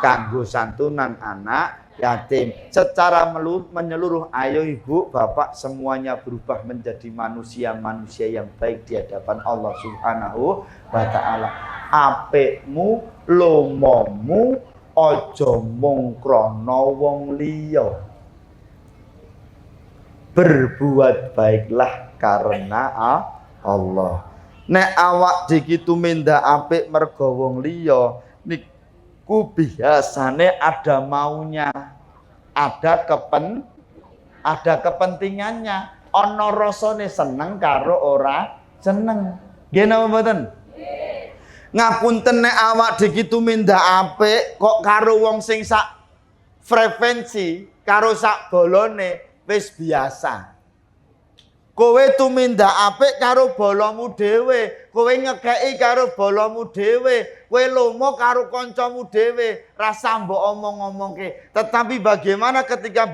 S2: kanggo santunan anak yatim. Secara menyeluruh, ayo ibu, bapak semuanya berubah menjadi manusia-manusia yang baik di hadapan Allah Subhanahu wa ta'ala. Apikmu, lomomu, ojo mung krana wong liya. Berbuat baiklah karena Allah. Nek awak iki tumindak apik mergo wong liya, niku biasane ada maunya, ada kepentingannya, ana rasane seneng karo ora seneng. Nggih napa mboten? Ngapunten nek awak iki tumindak apik kok karo wong sing sak frekuensi, karo sak bolone wis biasa. Kowe tumindak apik karo bolomu dhewe, kowe ngekeki karo bolomu dhewe, kowe lomo karo kancamu dhewe, rasa mbok omong-omongke. Tetapi bagaimana ketika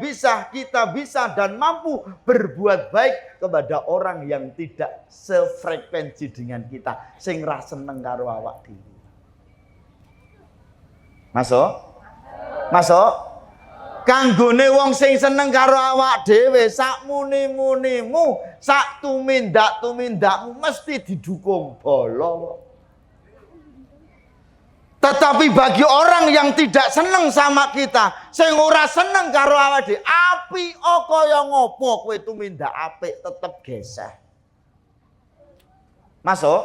S2: kita bisa dan mampu berbuat baik kepada orang yang tidak sefrekuensi dengan kita, sing ra seneng karo awak dhewe. Masuk? Kanggone wong sing seneng karo awak dhewe, sak muni-munimu, sak tumindak-tumindakmu mesti didukung bolo. Tetapi bagi orang yang tidak seneng sama kita, sing ora seneng karo awak dhewe, apik kaya ngopo kowe tumindak apik tetep geseh. Masuk?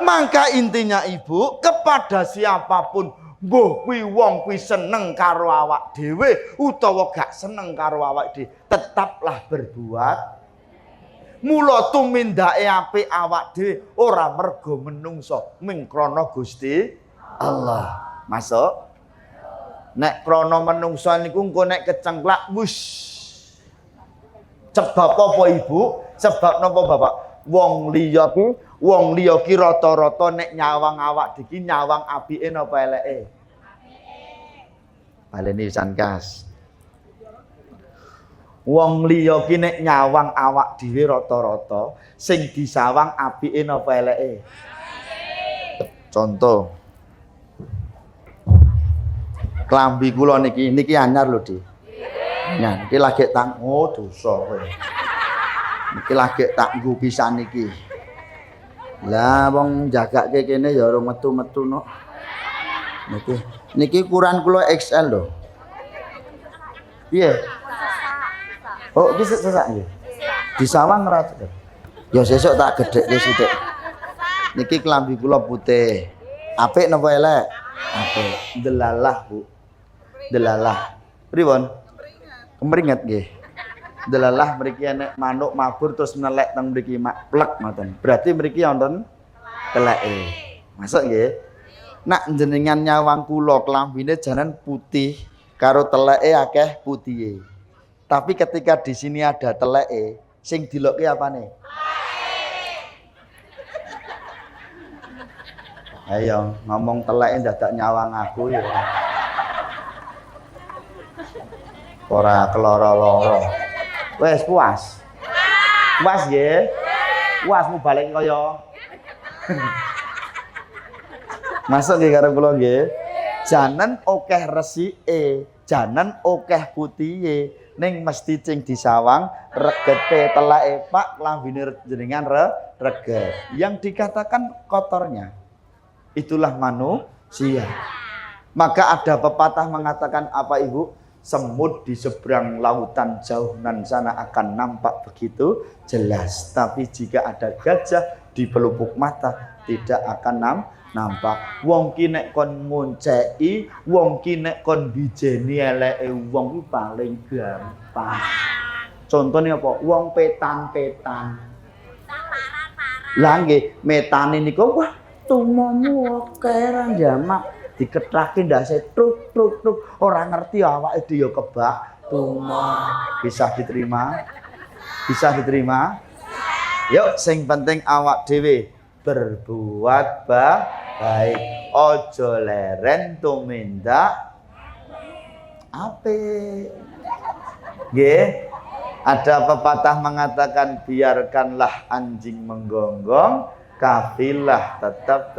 S2: Maka intinya ibu, kepada siapapun, mbuh kuwi wong kuwi seneng karo awak dhewe utawa gak seneng karo awak dhewe, tetaplah berbuat. Mula tumindake apik awak dhewe ora mergo menungso, ming krana Gusti Allah. Masuk? Nek krana menungso niku engko nek kecengklak wus. Sebab apa ibu? Sebab napa bapak? Wong liya ki rata-rata nek nyawang awak iki nyawang apike napa eleke? Baleni pisan kas. Wong liya ki nek nyawang awak dhewe rata-rata sing disawang apike napa eleke? Contoh. Klambi kula niki anyar lho, Dik. Nah, niki lagi tak dosa kowe. Niki lagi tak nggo pisan niki. Lah wong jagake kene ya ora metu-metu no. Niki ukuran kula XL lho. Piye? Oh, iki sesak nggih. Disawang ra. Ya sesuk tak gedhekke sithik. Niki klambi kula putih. Apik napa elek? Apik. Delalah, Bu. Delalah. Pripun? Kemringet nggih. Delalah mriki enek manuk mabur terus nelek teng mriki plek ngoten. Berarti mriki wonten teleke. Masuk nggih. Nak jenengan nyawang kula klambine jaran putih karo teleke akeh putihe. Tapi ketika di sini ada teleke, sing dilokke apane? Ayo ngomong teleke dadak nyawang aku ya. Ora keloro-loro. Wes puas. Puas nggih. Puasmu balik kaya. Masuk nggih karo kula nggih. Janen akeh resike, janen akeh putihe, ning mesti cing disawang regete telake Pak klambine jenengan reget. Yang dikatakan kotornya. Itulah manusia. Maka ada pepatah mengatakan apa Ibu? Semut di seberang lautan jauh nan sana akan nampak begitu jelas. Tapi jika ada gajah di pelupuk mata tidak akan nampak. Wong ki nek kon ngonceki, wong ki nek kon bijeni eleke wong ki paling gampang. Contohnya apa? Wong petan-petan. Lah nggih, metane niku wah tumomu akeh ra jamak. Diketrake ndase truk ora ngerti awake dhewe kebak tumo. Bisa diterima? Bisa diterima? Yuk, sing penting awak dhewe berbuat baik. Ojo leren tumindak apik. Nggih. Ada pepatah mengatakan biarkanlah anjing menggonggong, kafilah tetap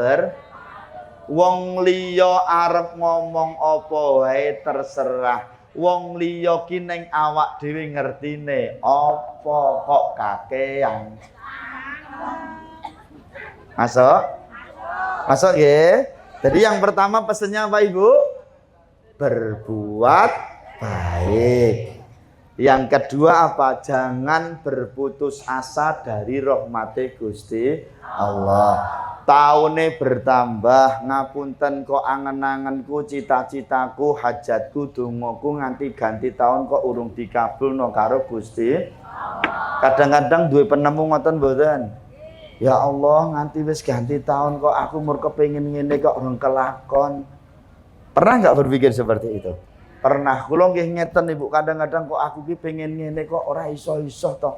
S2: wong liya arep ngomong apa wae terserah. Wong liya ki ning awak dhewe ngertine apa kok kakean. Masuk? Masuk nggih. Jadi yang pertama pesennya apa Ibu? Berbuat baik. Yang kedua apa? Jangan berputus asa dari rahmati Gusti Allah. Taune bertambah, ngapunten kok angen-angenku, cita-citaku, hajatku, dongaku nganti ganti tahun kok urung dikabulno karo Gusti. Kadang-kadang duwe penemu ngoten mboten? Ya Allah, nganti wis ganti tahun kok aku mur kepengin ngene kok urung kelakon. Pernah enggak berpikir seperti itu? Pernah. Kula nggih ngeten Ibu, kadang-kadang kok aku ki pengen ngene kok ora iso-iso to.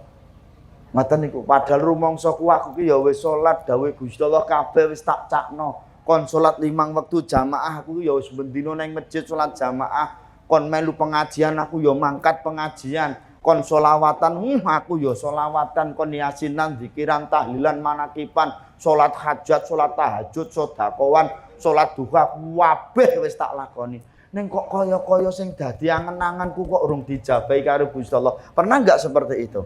S2: Ngoten niku, padahal rumangsa ku aku ki ya wis salat dawuh Gusti Allah kabeh wis tak cakno. Kon salat 5 wektu jamaah aku ya wis bendina nang masjid salat jamaah. Kon melu pengajian aku ya mangkat pengajian. Kon solawatan aku ya solawatan. Kon yasinan, zikiran, tahlilan, manakipan, salat hajat, salat tahajud, sedekawan, salat duha kabeh wis tak lakoni. Ning kok kaya-kaya sing dadi angen-angenku kok urung dijabahi karo Gusti Allah. Pernah enggak seperti itu?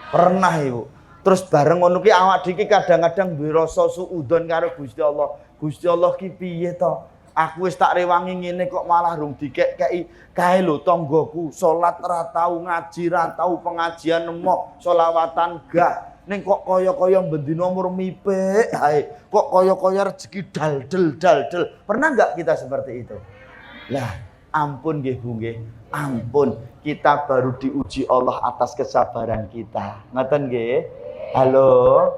S2: Pernah Ibu. Terus bareng ngono ki awak dhewe kadang-kadang duwe rasa suudzon karo Gusti Allah. Gusti Allah ki piye to? Aku wis tak rewangi ngene kok malah rung dikek-keki kae lho tanggoku salat ora tau ngaji ra tau pengajian nemok selawatan gak. Ning kok kaya-kaya bendina mur mipik ae. Kok kaya-kaya rezeki dal-del. Pernah enggak kita seperti itu? Lah, ampun nggih Bu nggih. Ampun, kita baru diuji Allah atas kesabaran kita. Ngoten nggih? Halo.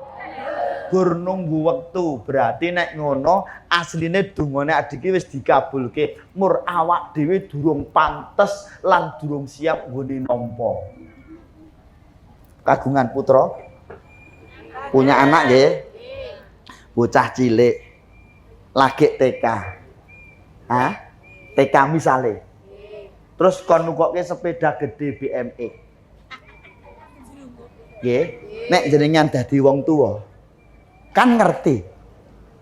S2: Gur nunggu wektu, berarti nek ngono asline dungane adike wis dikabulke. Mur awak dhewe durung pantes lan durung siap nggone nampa. Kagungan putra? Punya anak nggih? Bocah cilik. Lagi TK. Hah? TK misale. Terus kon nukokke sepeda gede BMX. Nggih, nek jenengan dadi wong tuwa, kan ngerti.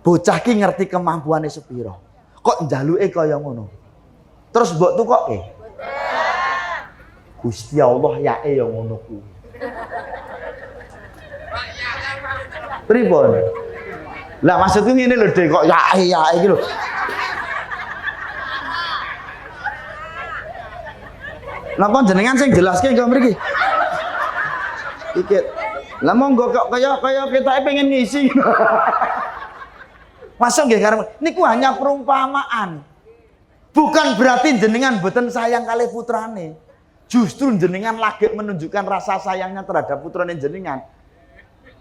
S2: Bocah ki ngerti kemampuane sepira. Kok njaluke kaya ngono. Terus mbok tukokke. Gusti Allah yae ya ngono kuwi. Pripun? Lah maksudku ngene lho, Dek, kok yae iki lho. Napa jenengan sing jelaske kok mriki? Iki. Lah monggo kok kaya ketake pengen ngisi. Masuk nggih karo niku hanya perumpamaan. Bukan berarti jenengan boten sayang kali putrane. Justru jenengan lagi menunjukkan rasa sayangnya terhadap putrane jenengan.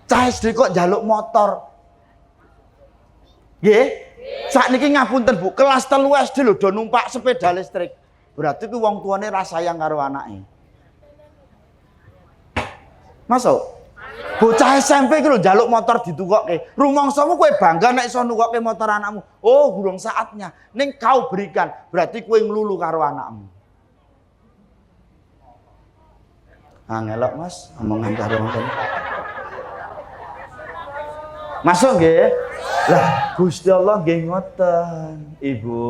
S2: Cah SD kok njaluk motor. Nggih? Sakniki ngapunten Bu, kelas 3 SD lho do numpak sepeda listrik. Berarti ku wong tuane rasa sayang karo anake. Masuk. Bocah SMP ki lho njaluk motor ditukokke. Rumangsamu kowe bangga nek iso nukokke motor anakmu. Oh, gurung saatnya. Ning kau berikan, berarti kowe nglulu karo anakmu. Ngelok Mas, omongan karo ngoten. Masuk nggih? Lah, Gusti Allah nggih ngoten. Ibu,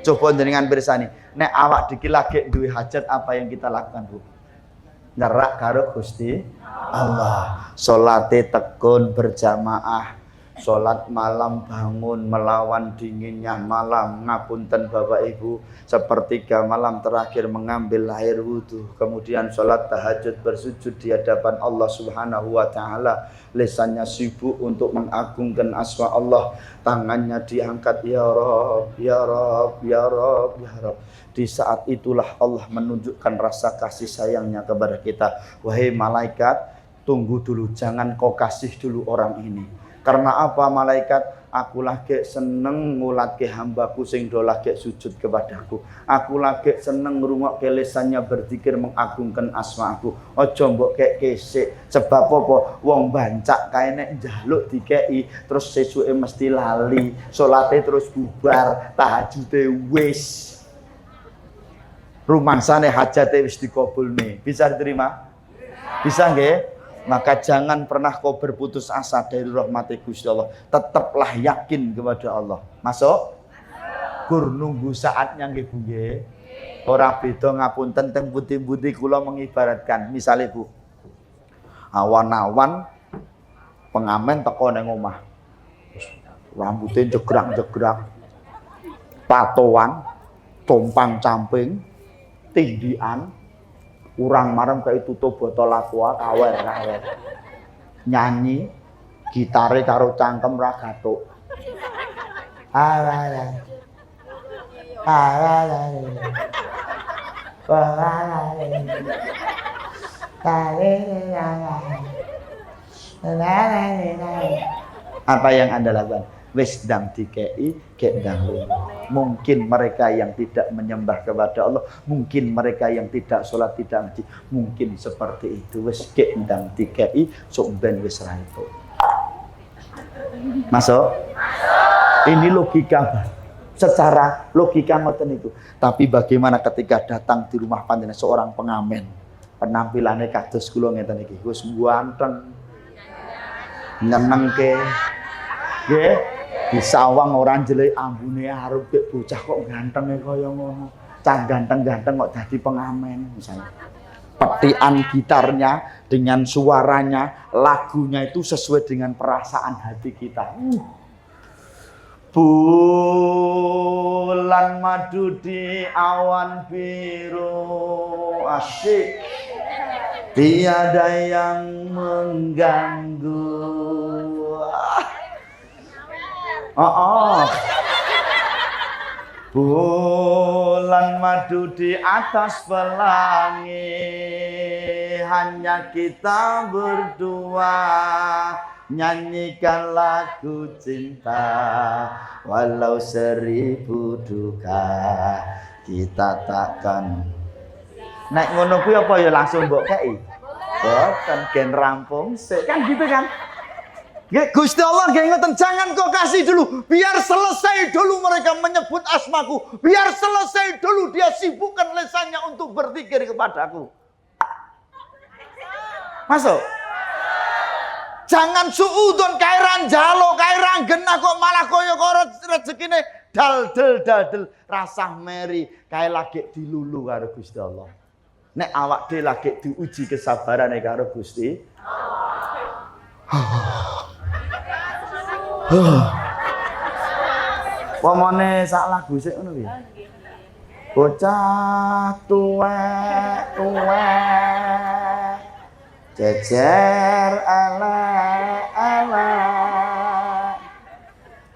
S2: coba jenengan pirsani. Nek awak diki lagi duwe hajat apa yang kita lakukan, Bu? Nyerak karo Gusti Allah. Salate tekun berjamaah. Salat malam bangun melawan dinginnya malam. Ngapunten Bapak Ibu, sepertiga malam terakhir mengambil air wudu. Kemudian salat tahajud bersujud di hadapan Allah Subhanahu wa taala. Lisannya sibuk untuk mengagungkan asma Allah. Tangannya diangkat, ya Rabb, ya Rabb, ya Rabb, ya Rabb. Di saat itulah Allah menunjukkan rasa kasih sayangnya kepada kita. Wahai malaikat, tunggu dulu, jangan kau kasih dulu orang ini. Karena apa malaikat? Aku lagi seneng ngulatke hambaku sing do lagi sujud kepadaku. Aku lagi seneng ngrungokke lisannya berzikir mengagungkan asmaku. Aja mbok kek kesik. Sebab apa? Wong bancak kae nek njaluk dikeki terus sesuke mesti lali. Salate terus bubar, tahajude wis. Rumangsane hajate wis dikabulne. Bisa diterima? Bisa nggih? Maka jangan pernah kau berputus asa dari rahmat Gusti Allah. Tetaplah yakin kepada Allah. Masuk? Gur nunggu saatnya nggih Bu nggih. Ora beda ngapunten teng pundi-pundi kula mengibaratkan. Misale Bu, awan-awan pengamen teko ning omah. Rambutnya jegrak-jegrak. Patoan, compang-camping, tindian. Urang marem kayak tutup botol aqua kawer. Nyanyi gitare karo cangkem ra gathuk. Ala. Apa yang Anda lakukan? Wis ndang dikei, gek ndang mungkin mereka yang tidak menyembah kepada Allah, mungkin mereka yang tidak sholat, tidak ngaji, mungkin seperti itu. Wis gek ndang dikei, sok ben wis ra itu. Masuk? Ini logika, secara logika ngoten itu. Tapi bagaimana ketika datang di rumah panjenengan seorang pengamen, penampilannya kados kula ngeten iki, wis ganteng, nyenengke, nggih. Disawang orang jelek ambune arep kek bocah kok gantenge kaya ngono. Cah ganteng-ganteng kok dadi pengamen misalnya. Petian gitarnya dengan suaranya, lagunya itu sesuai dengan perasaan hati kita. Bulan madu di awan biru, asyik. Tiada yang mengganggu. Bulan madu di atas pelangi, hanya kita berdua nyanyikan lagu cinta, walau 1000 duka kita takkan. Nek ngono kuwi apa ya langsung mbok kei? Boten gen rampung sik kan gitu kan. Gusti Allah nggih ngoten, jangan kau kasih dulu, biar selesai dulu mereka menyebut asmaku, biar selesai dulu dia sibukkan lisannya untuk berzikir kepadaku. Masuk? Jangan suudon kairan jalo, kairan genah kok malah koyo rezekine dal-del rasah meri kae lagi dilulu karo Gusti Allah. Nek awak dhewe lagi diuji kesabarane karo Gusti Pamane sak lagu sik ngono piye? Bocah tuwek jejer ala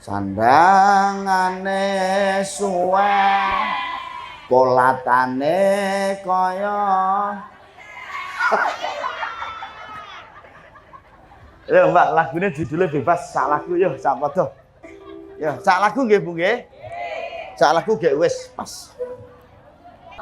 S2: sandangane suwe polatane kaya ya Mbak, lagunya judulnya bebas, sak lagu yo, sak padha. Ya, sak lagu nggih Bu nggih. Sak lagu nggih wis pas.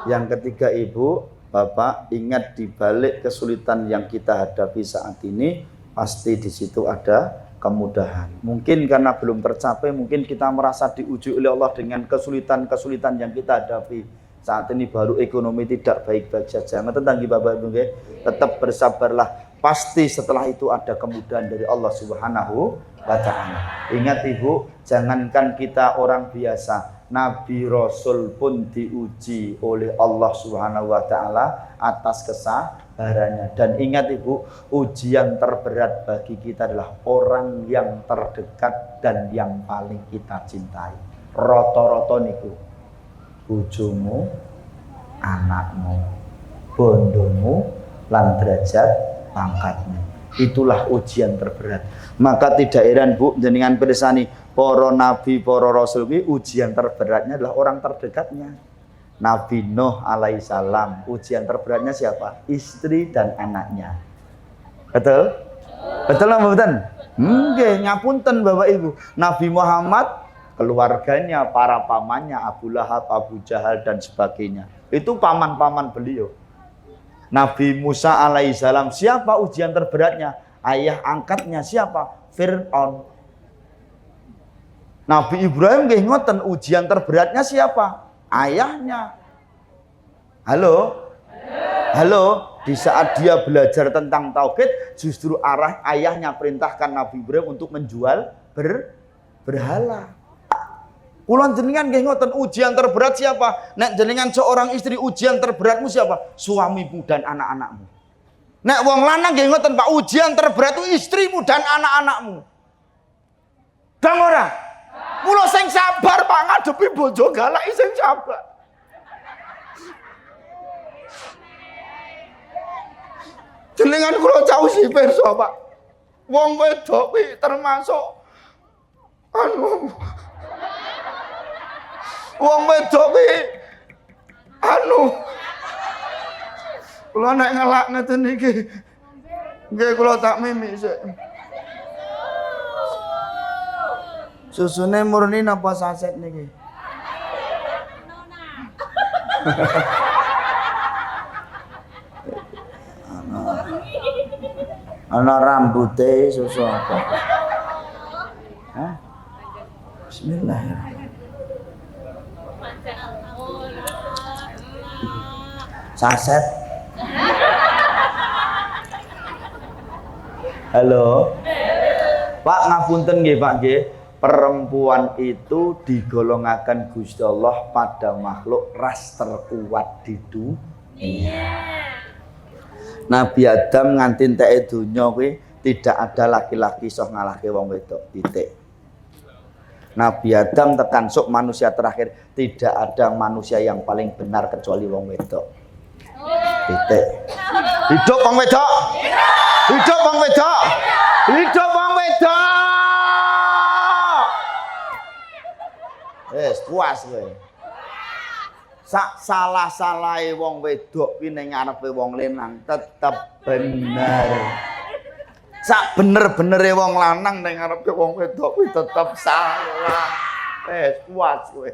S2: Yang ketiga Ibu, Bapak, ingat di balik kesulitan yang kita hadapi saat ini, pasti di situ ada kemudahan. Mungkin karena belum tercapai, mungkin kita merasa diuji oleh Allah dengan kesulitan-kesulitan yang kita hadapi. Saat ini baru ekonomi tidak baik-baik saja. Tentang Bapak Ibu nggih, tetap bersabarlah. Pasti setelah itu ada kemudahan dari Allah Subhanahu wa ta'ala. Ingat Ibu, jangankan kita orang biasa, Nabi Rasul pun diuji oleh Allah Subhanahu wa ta'ala atas kesabarannya. Dan ingat Ibu, ujian terberat bagi kita adalah orang yang terdekat dan yang paling kita cintai. Roto-roto niku bojomu, anakmu, bondomu, lan derajat pangkatnya. Itulah ujian terberat. Maka tidak heran Bu, jenengan pirsani para nabi, para rasul ini ujian terberatnya adalah orang terdekatnya. Nabi Nuh alaihissalam, ujian terberatnya siapa? Istri dan anaknya. Betul? Betul apa betul? Nggih, ngapunten Bapak Ibu. Nabi Muhammad, keluarganya, para pamannya, Abu Lahab, Abu Jahal dan sebagainya. Itu paman-paman beliau. Nabi Musa alaihissalam, siapa ujian terberatnya? Ayah angkatnya siapa? Fir'aun. Nabi Ibrahim nggih ngoten, ujian terberatnya siapa? Ayahnya. Halo? Halo? Di saat dia belajar tentang tauhid, justru arah ayahnya perintahkan Nabi Ibrahim untuk menjual berhala. Kulon jenengan nggih ngoten, ujian terberat siapa? Nek jenengan seorang istri, ujian terberatmu siapa? Suamimu dan anak-anakmu. Nek wong lanang nggih ngoten Pak, ujian terberat itu istrimu dan anak-anakmu. Dang ora? Mula sing sabar Pak ngadepi bojo galak sing sabar. Jenengan kula causi pirsa Pak. Wong wedok kuwi termasuk wong wedok kuwi kula nek ngelak ngeten iki nggih kula tak mimi sik. Susune murni napa saset niki? Ana rambute susu apa? Hah? Bismillahirrahmanirrahim. Saset. Halo. Pak ngapunten nggih Pak nggih. Perempuan itu digolongaken Gusti Allah pada makhluk ras terkuat di dunia. Nabi Adam nganti entek donya kuwi tidak ada laki-laki iso ngalahke wong wedok. Titik. Nabi Adam tekan sok manusia terakhir, tidak ada manusia yang paling benar kecuali wong wedok. Titik. Hidup wong wedok. Hidup wong wedok. Hidup wong wedok. Puas kowe. Sak salah-salahe wong wedok kuwi ning ngarepe wong lanang tetep bener. Sak bener-benere wong lanang ning ngarepe wong wedok kuwi tetep salah. Puas kowe.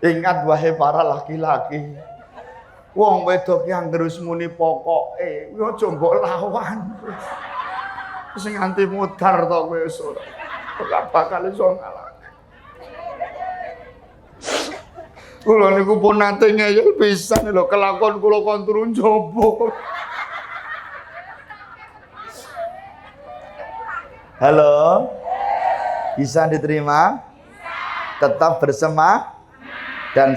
S2: Ingat wahai para laki-laki. Wong wedok ki anggere wis muni pokoke, kuwi aja mbok lawan. Sing nganti mudhar to kowe wis ora bakal iso ngalah. Kula niku pun nate ngeyel pisan lho, kelakon kula kon turun njaba. Halo? Bisa diterima? Tetap bersemangat dan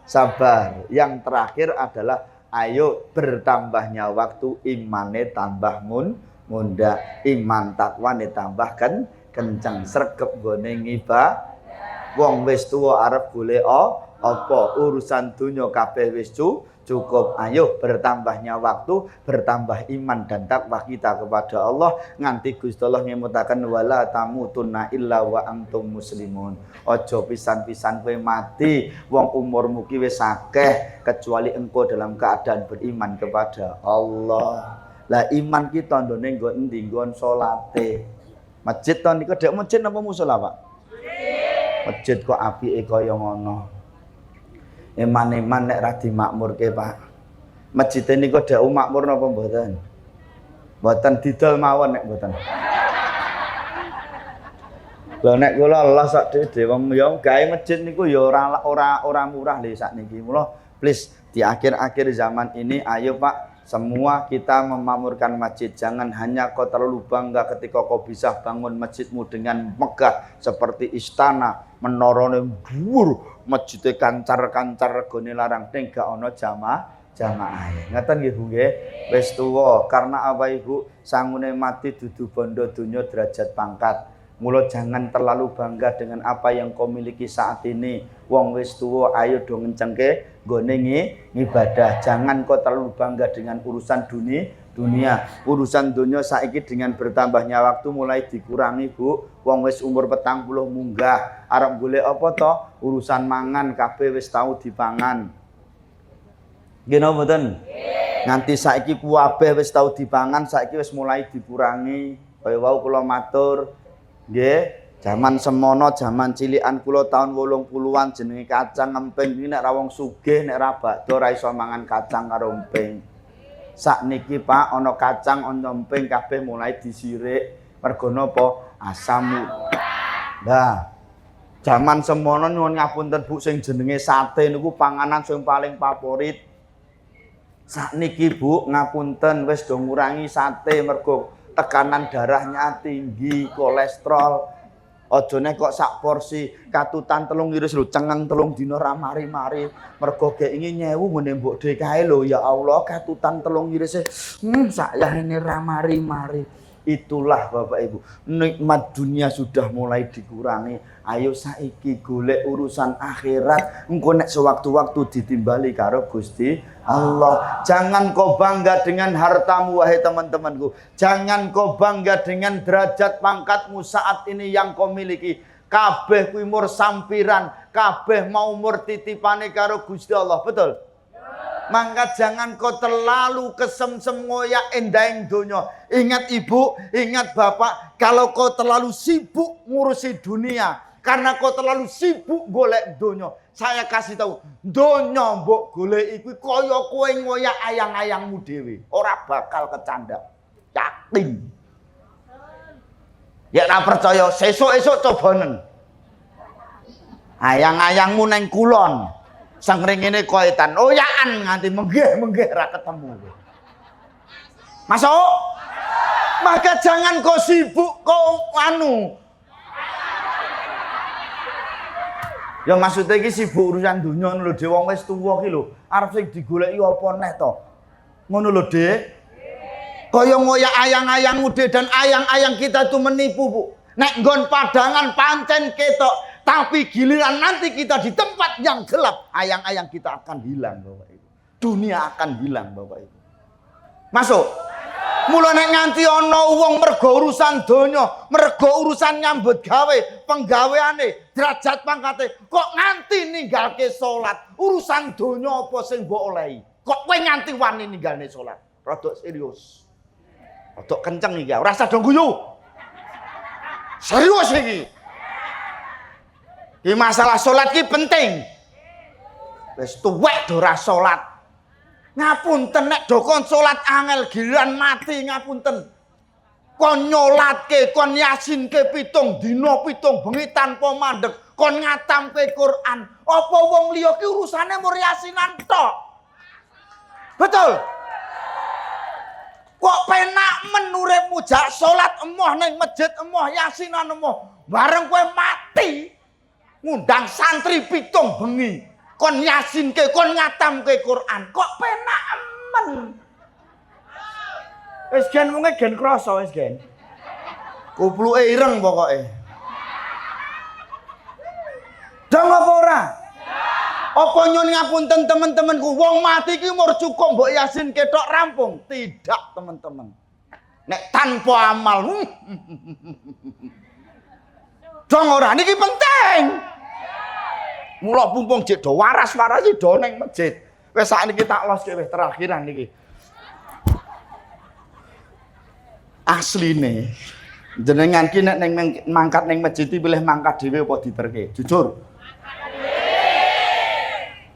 S2: sabar. Yang terakhir adalah ayo bertambahnya waktu, imane tambah munda, iman takwane tambah kenceng, sregep gone ngibadah. Wong wis tuwa arep golek apa urusan dunya kabeh wis cukup. Ayo bertambahnya waktu, bertambah iman dan takwa kita kepada Allah nganti Gusti Allah ngemutaken wala tamutunna illa wa antum muslimun. Aja pisan-pisan kowe mati wong umurmu ki wis akeh kecuali engkau dalam keadaan beriman kepada Allah. Lah iman ki tandane nggon endi? Nggon salate. Masjid to niku dek masjid napa musala, Pak? Masjid kok apike kaya ngono. Eman-eman nek ra dimakmurke, Pak. Masjid niku dek makmur napa mboten? Mboten didol mawon nek mboten. Lah nek kula Allah sak dhewe wong ya gawe masjid niku ya ora murah lho sakniki. Mula please di akhir-akhir zaman ini ayo Pak, semua kita memakmurkan masjid. Jangan hanya kau terlalu bangga ketika kau bisa bangun masjidmu dengan megah seperti istana, menorone dhuwur, masjidnya kancar-kancar regane larang ning gak ana jamaah. Ngaten nggih Bu nggih. Wis tuwa karena apa Ibu? Sangune mati dudu bondo donya derajat pangkat. Mula jangan terlalu bangga dengan apa yang kau miliki saat ini. Wong wis tuwa ayo do ngencengke nggone ngibadah. Jangan kau terlalu bangga dengan urusan dunia. Urusan dunia saiki dengan bertambahnya waktu mulai dikurangi Bu. Wong wis umur 40 munggah. Arep golek apa to? Urusan mangan kabeh wis tau dipangan. Nggih napa mboten? Nganti saiki kuwabeh wis tau dipangan, saiki wis mulai dikurangi. Kaya wau kula matur, nggih. Zaman semono, zaman cilikan kula tahun 80-an jenenge kacang emping iki nek ra wong sugih nek ra bakdo ra iso mangan kacang karo emping. Sakniki Pak ana kacang ana emping kabeh mulai disirik mergo napa? Asam. Nah, zaman semono nyuwun ngapunten Bu sing jenenge sate niku panganan sing paling favorit. Sakniki Bu ngapunten wis do ngurangi sate mergo tekanan darahnya tinggi, kolesterol. Aja nek kok sak porsi katutan 3 iris lho cengeng 3 dina ra mari-mari mergo gek ingin nyewu ngene mbok dhewe kae lho ya Allah katutan 3 irise sakyahene ra mari-mari. Itulah Bapak Ibu, nikmat dunia sudah mulai dikurangi. Ayo saiki golek urusan akhirat, engko nek sewaktu-waktu ditimbali karo Gusti Allah. Jangan kau bangga dengan hartamu wahai teman-temanku. Jangan kau bangga dengan derajat pangkatmu saat ini yang kau miliki. Kabeh kuwi mur sampiran, kabeh mau mur titipane karo Gusti Allah, betul? Maka jangan kau terlalu kesemsem ngoyak endahing donya. Ingat ibu, ingat bapak, kalau kau terlalu sibuk ngurusi dunia, karena kau terlalu sibuk golek donya, saya kasih tahu, donya mbok golek iku kaya kowe ngoyak ayang-ayangmu dhewe, ora bakal kecandak. Yakin. Ya ora percaya, sesuk-esuk cobanen. Ayang-ayangmu neng kulon. Sangring ini koitan, oyaan nganti menggeh ra ketemu. Masuk? Maka jangan kau sibuk kau anu. Ya maksudnya iki sibuk urusan dunia lho dhewe wong wis tuwa ki lho. Arep sing digoleki apa neh to? Ngono lho, Dek. Kaya ngoyak ayang-ayangmu Dek dan ayang-ayang kita itu menipu, Bu. Nek nggon padangan pancen ketok. Tapi giliran nanti kita di tempat yang gelap, ayang-ayang kita akan hilang, Bapak Ibu. Dunia akan hilang, Bapak Ibu. Masuk. Mula nek nganti ana wong mergo urusan donya, mergo urusan nyambut gawe, penggaweane, derajat pangkate, kok nganti ninggalke salat. Urusan donya apa sing mbok olehi? Kok kowe nganti wani ninggalne salat? Rodok serius. Rodok kenceng iki, ora usah do guyu. Serius iki. Di masalah salat ki penting. Wis tuwek do ora salat. Ngapunten nek do kon salat angel giliran mati ngapunten. Kon nyolatke, kon yasinke 7 dina 7 bengi tanpa mandeg, kon ngatamke Quran. Apa wong liya ki urusane mur yasinan tok? Betul? Kok penak men uripmu jak salat emoh ning masjid emoh yasinan emoh. Bareng kowe mati ngundang santri 7 bengi kon yasinke kon ngatamke Quran kok penak men wis gen mung gen krasa wis gen kupluke ireng pokoke dong apa ora apa nyun ngapunten teman-temanku wong mati ki mur cukup mbok yasinke tok rampung tidak teman-teman nek tanpa amal dong ora niki penting. Mula pumpung jek do waras-waras iki do ning masjid. Wis sakniki tak loske wis terakhiran niki. Asline jenengan ki nek ning mangkat ning masjid iki pilih mangkat dhewe apa diterke? Jujur.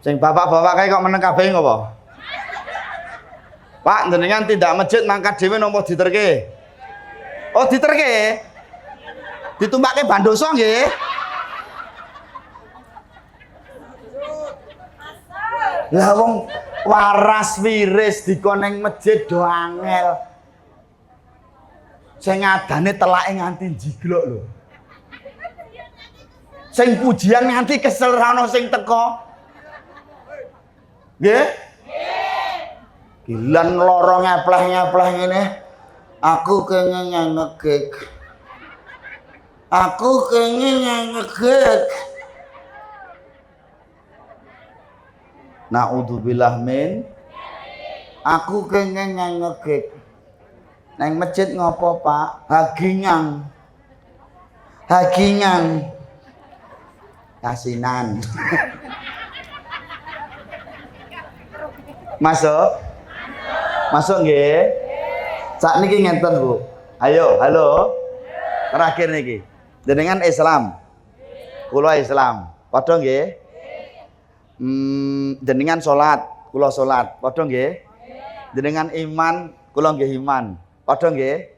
S2: Sing bapak-bapak kae kok meneng kabeh ngopo? Pak, jenengan tidak masjid mangkat dhewe napa diterke? Oh, diterke. Ditumbake bandoso nggih. Lah wong waras wiris dikon ning masjid do angel. Sing adane telake nganti jiglok lho. Sing pujian nganti kesel ra ono sing teko. Nggih? Gilan loro ngepleh-ngepleh ngene. Aku kenging ngegek. Aku kenging ngegek. Naudzubillah min. Aku kenging ngegek. Nang masjid ngopo, Pak? Hagingang. Hagingang. Yasinan. Masuk? Masuk nggih? Sak niki ngenten, Bu. Ayo, halo. Terakhir niki. Jenengan Islam. Kula Islam. Padha nggih? Jenengan salat, kula salat. Padha nggih? Jenengan iman, kula nggih iman. Padha nggih?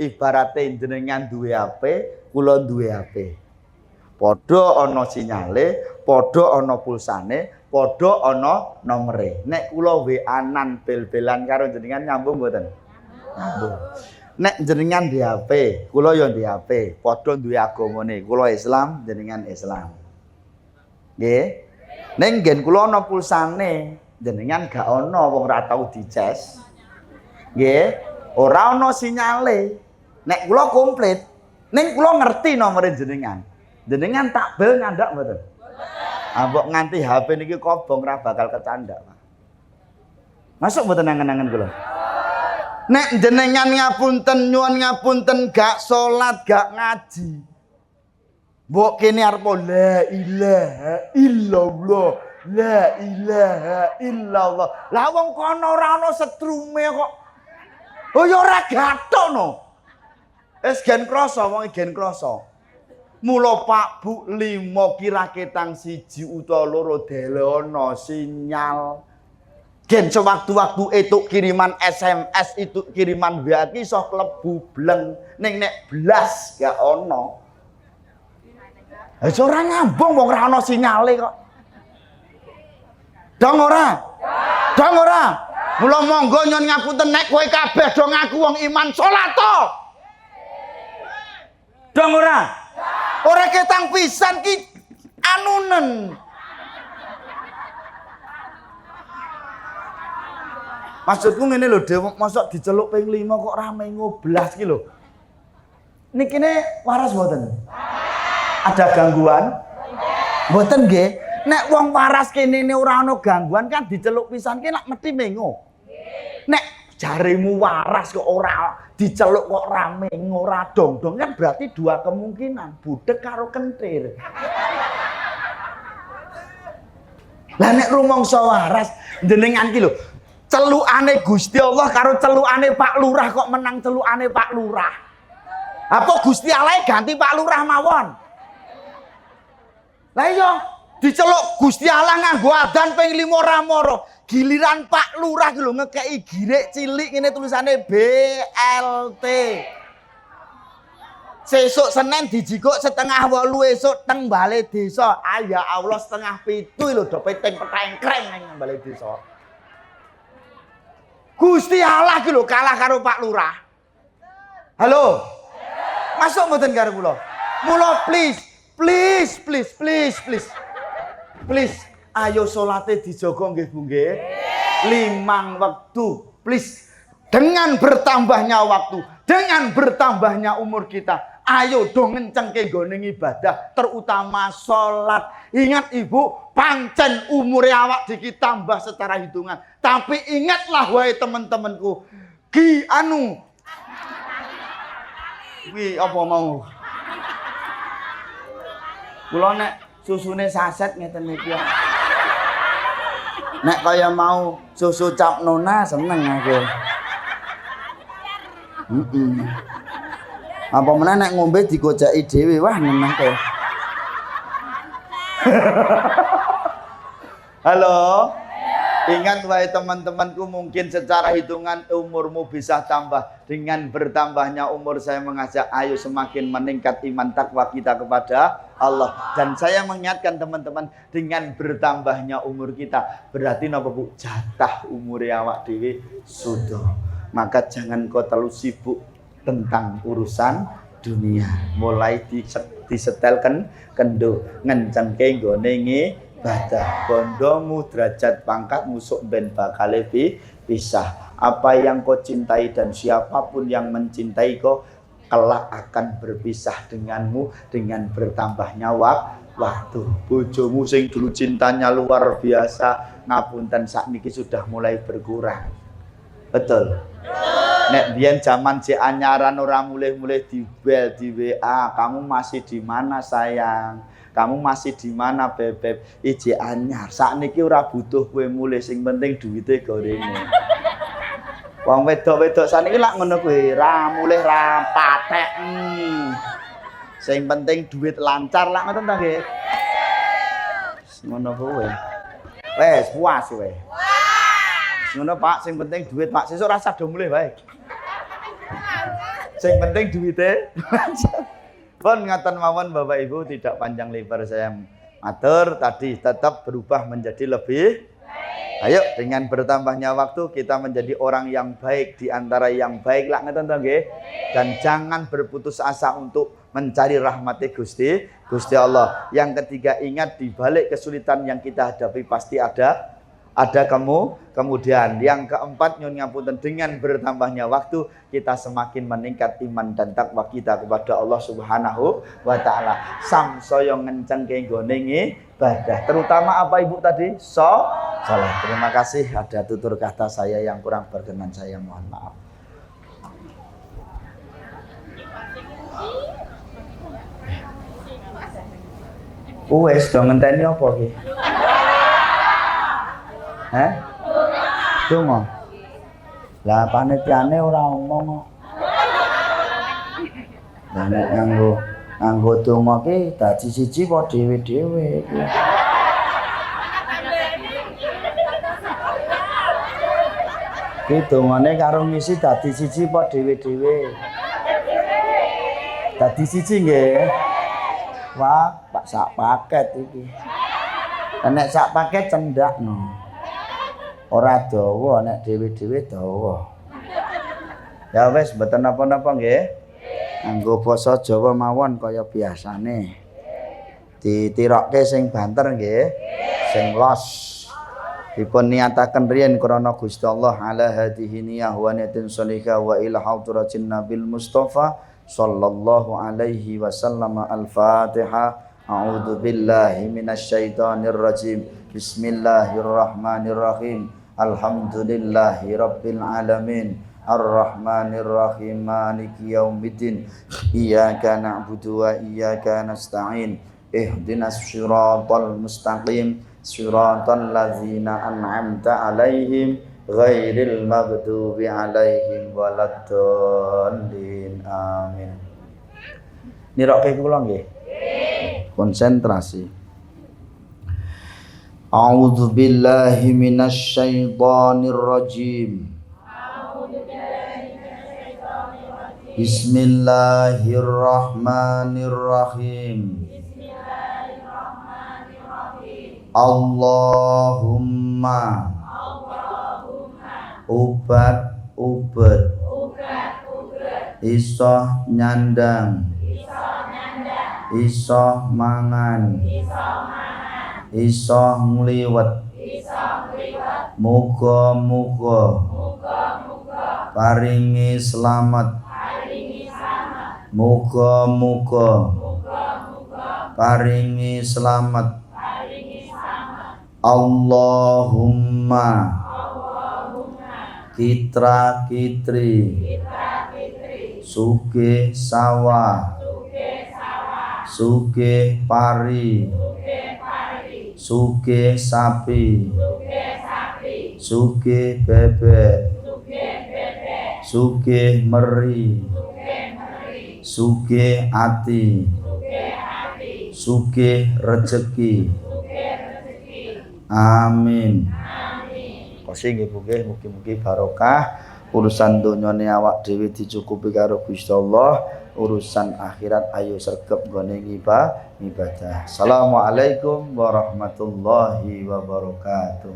S2: Ibarate jenengan duwe HP, kula duwe HP. Padha ana sinyale, padha ana pulsane, padha ana nomere. Nek kula WA-an bel-belan karo jenengan nyambung mboten? Nyambung. Nek jenengan di HP, kula ya di HP, padha duwe agamane. Kula Islam, jenengan Islam. Nggih. Ning nggen kula ana pulsane, jenengan gak ana wong ra tau dicas. Nggih, ora ana sinyale. Nek kula komplit, ning kula ngerti nomere jenengan. Jenengan tak bel nyandak mboten? Mbok nganti HP niki kobong ra bakal kecandak, Pak. Masuk mboten angen-angen kula? Nek jenengan ngapunten nyuwun ngapunten gak salat, gak ngaji. Mbok kene arep la ilaha illallah, la ilaha illallah. Lah wong kono ora ana setrume kok. Oh ya ora gatokno. Wis gen krasa wong gen krasa. Mula Pak Bu 5 kira ketang 1 utawa 2 delono sinyal. Gen sewaktu-waktu etuk kiriman SMS itu kiriman WA ki iso klebu bleng ning nek blas gak ono. Wis ora nyambung wong ora ono sinyale kok. Dong ora? Dong ora? Mula monggo nyon ngapunten nek kowe kabeh do ngaku wong iman salat to. Dong ora? Ora ketang pisan ki anunen. Maksudku ngene lho, Dew, mosok diceluk ping 5 kok rame ngoblas ki lho. Niki ne waras mboten? Ada gangguan? Mboten nggih. Nek wong waras kene ora ana gangguan kan diceluk pisan ki lak mesti mengo. Nek jarimu waras kok ora diceluk kok rame ora dong-dong kan berarti 2 kemungkinan, budek karo kentir. Lah nek rumangsa waras jenengan ki lho, celukane Gusti Allah karo celukane Pak Lurah kok menang celukane Pak Lurah. Apa Gusti Allah ganti Pak Lurah mawon? Lah iya, diceluk Gusti Allah nganggo adzan ping 5 ora moro. Giliran Pak Lurah ki lho ngekeki girik cilik ngene tulisane BLT. Sesuk Senin dijikuk 6:30 esuk teng Balai Desa. Ah ya Allah 6:30 lho do peting petengkreng nang Balai Desa. Gusti Allah ki lho kalah karo Pak Lurah. Halo. Masuk mboten karo kula? Mula please. Ayo salate dijaga nggih Bu nggih. 5 waktu, please. Dengan bertambahnya waktu, dengan bertambahnya umur kita, ayo dong ngencengke nggone ibadah, terutama salat. Ingat Ibu, pancen umure awak diki tambah secara hitungan. Tapi ingatlah wahai teman-temanku, Wi apa mau? Kula nek susune saset ngeten niki. Nek kaya mau susu cap nona seneng aku. Apa meneh nek ngombe digojaki dhewe wah nyenengke. Halo. Ingat wahai teman-temanku, mungkin secara hitungan umurmu bisa tambah. Dengan bertambahnya umur saya mengajak ayo semakin meningkat iman takwa kita kepada Allah. Dan saya mengingatkan teman-teman, dengan bertambahnya umur kita berarti napa Bu? Jatah umur awak dhewe sudah. Maka jangan kau terlalu sibuk tentang urusan dunia. Mulai disetelkan kendo ngencengke nggone ibadah. Bondomu derajat pangkatmu sok ben bakal pisah. Apa yang kau cintai dan siapapun yang mencintai kau kelak akan berpisah denganmu dengan bertambahnya waktu. Bojomu sing dulu cintanya luar biasa ngapunten sakniki sudah mulai berkurang. Betul. Nek biyen zaman si anyaran ora mulih-mulih di bel di WA, kamu masih di mana sayang? Kamu masih di mana bebek? Ije anyar. Sakniki ora butuh kowe mulih, sing penting duwite gorenge. Wong wedok-wedok saniki lak ngono kuwi, ra mulih ra patek. Sing penting duit lancar lak ngoten ta nggih. Ngono kuwi. Wes puas kowe. Ngono Pak, sing penting duit Pak. Sesuk rasa do mulih wae. Sing penting duwite. Pun ngaten mawon Bapak Ibu, tidak panjang lebar saya matur tadi, tetap berubah menjadi lebih baik. Ayo dengan bertambahnya waktu kita menjadi orang yang baik di antara yang baik lah ngeten to nggih. Dan jangan berputus asa untuk mencari rahmat Gusti Allah. Yang ketiga, ingat di balik kesulitan yang kita hadapi pasti ada kemudian. Yang keempat, nyuwun ngapunten, dengan bertambahnya waktu kita semakin meningkat iman dan takwa kita kepada Allah Subhanahu wa taala. Samsaya ngencengke nggone ibadah. Terutama apa Ibu tadi? Salat. Terima kasih, ada tutur kata saya yang kurang berkenan, saya mohon maaf. Wes dong ngenteni apa ki? Hah? Donga. Lah panitiane ora omong kok. Lah nek nganggo donga ki dadi siji kok dhewe-dhewe iki. Ki dongane karo ngisi dadi siji kok dhewe-dhewe. Dadi siji nggih. Wah, Pak sak paket iki. Nek sak paket cendakno. Ora dawa, nek dhewe-dhewe dawa. Ya wis mboten napa-napa nggih. Nganggo basa Jawa mawon kaya biasane. Ditirokke sing banter nggih. Sing los. Dipun niataken riyen krana Gusti Allah ala hadhihi niyah wa niyatin shalihah wa ila hadratin Nabil Mustafa sallallahu alaihi wasallam. Al-Fatihah. A'udzu billahi minasyaitonir rajim. Bismillahirrahmanirrahim. Alhamdulillahi rabbil alamin. Ar-Rahmanir Rahim. Maliki yaumiddin. Iyyaka na'budu wa iyyaka nasta'in. Ihdinas siratal mustaqim. Siratal ladzina an'amta 'alaihim ghairil maghdubi 'alaihim waladdallin. Amin. Nirokke kula nggih. Konsentrasi. A'udzu billahi minasy syaithanir rajim. Bismillahirrahmanirrahim. Allahumma ubat iso nyandang iso mangan iso ngliwet muga-muga paringi slamet muga-muga paringi slamet Allahumma kitra kitri sugih sawah sugih pari sugih sapi sugih bebek sugih meri sugih ati sugih rejeki. Amin. Kosi nggih nggih mugi-mugi barokah. Urusan donyane awak dhewe dicukupi karo Gusti Allah, urusan akhirat ayo sregep nggone ibadah. Assalamualaikum warahmatullahi wabarakatuh.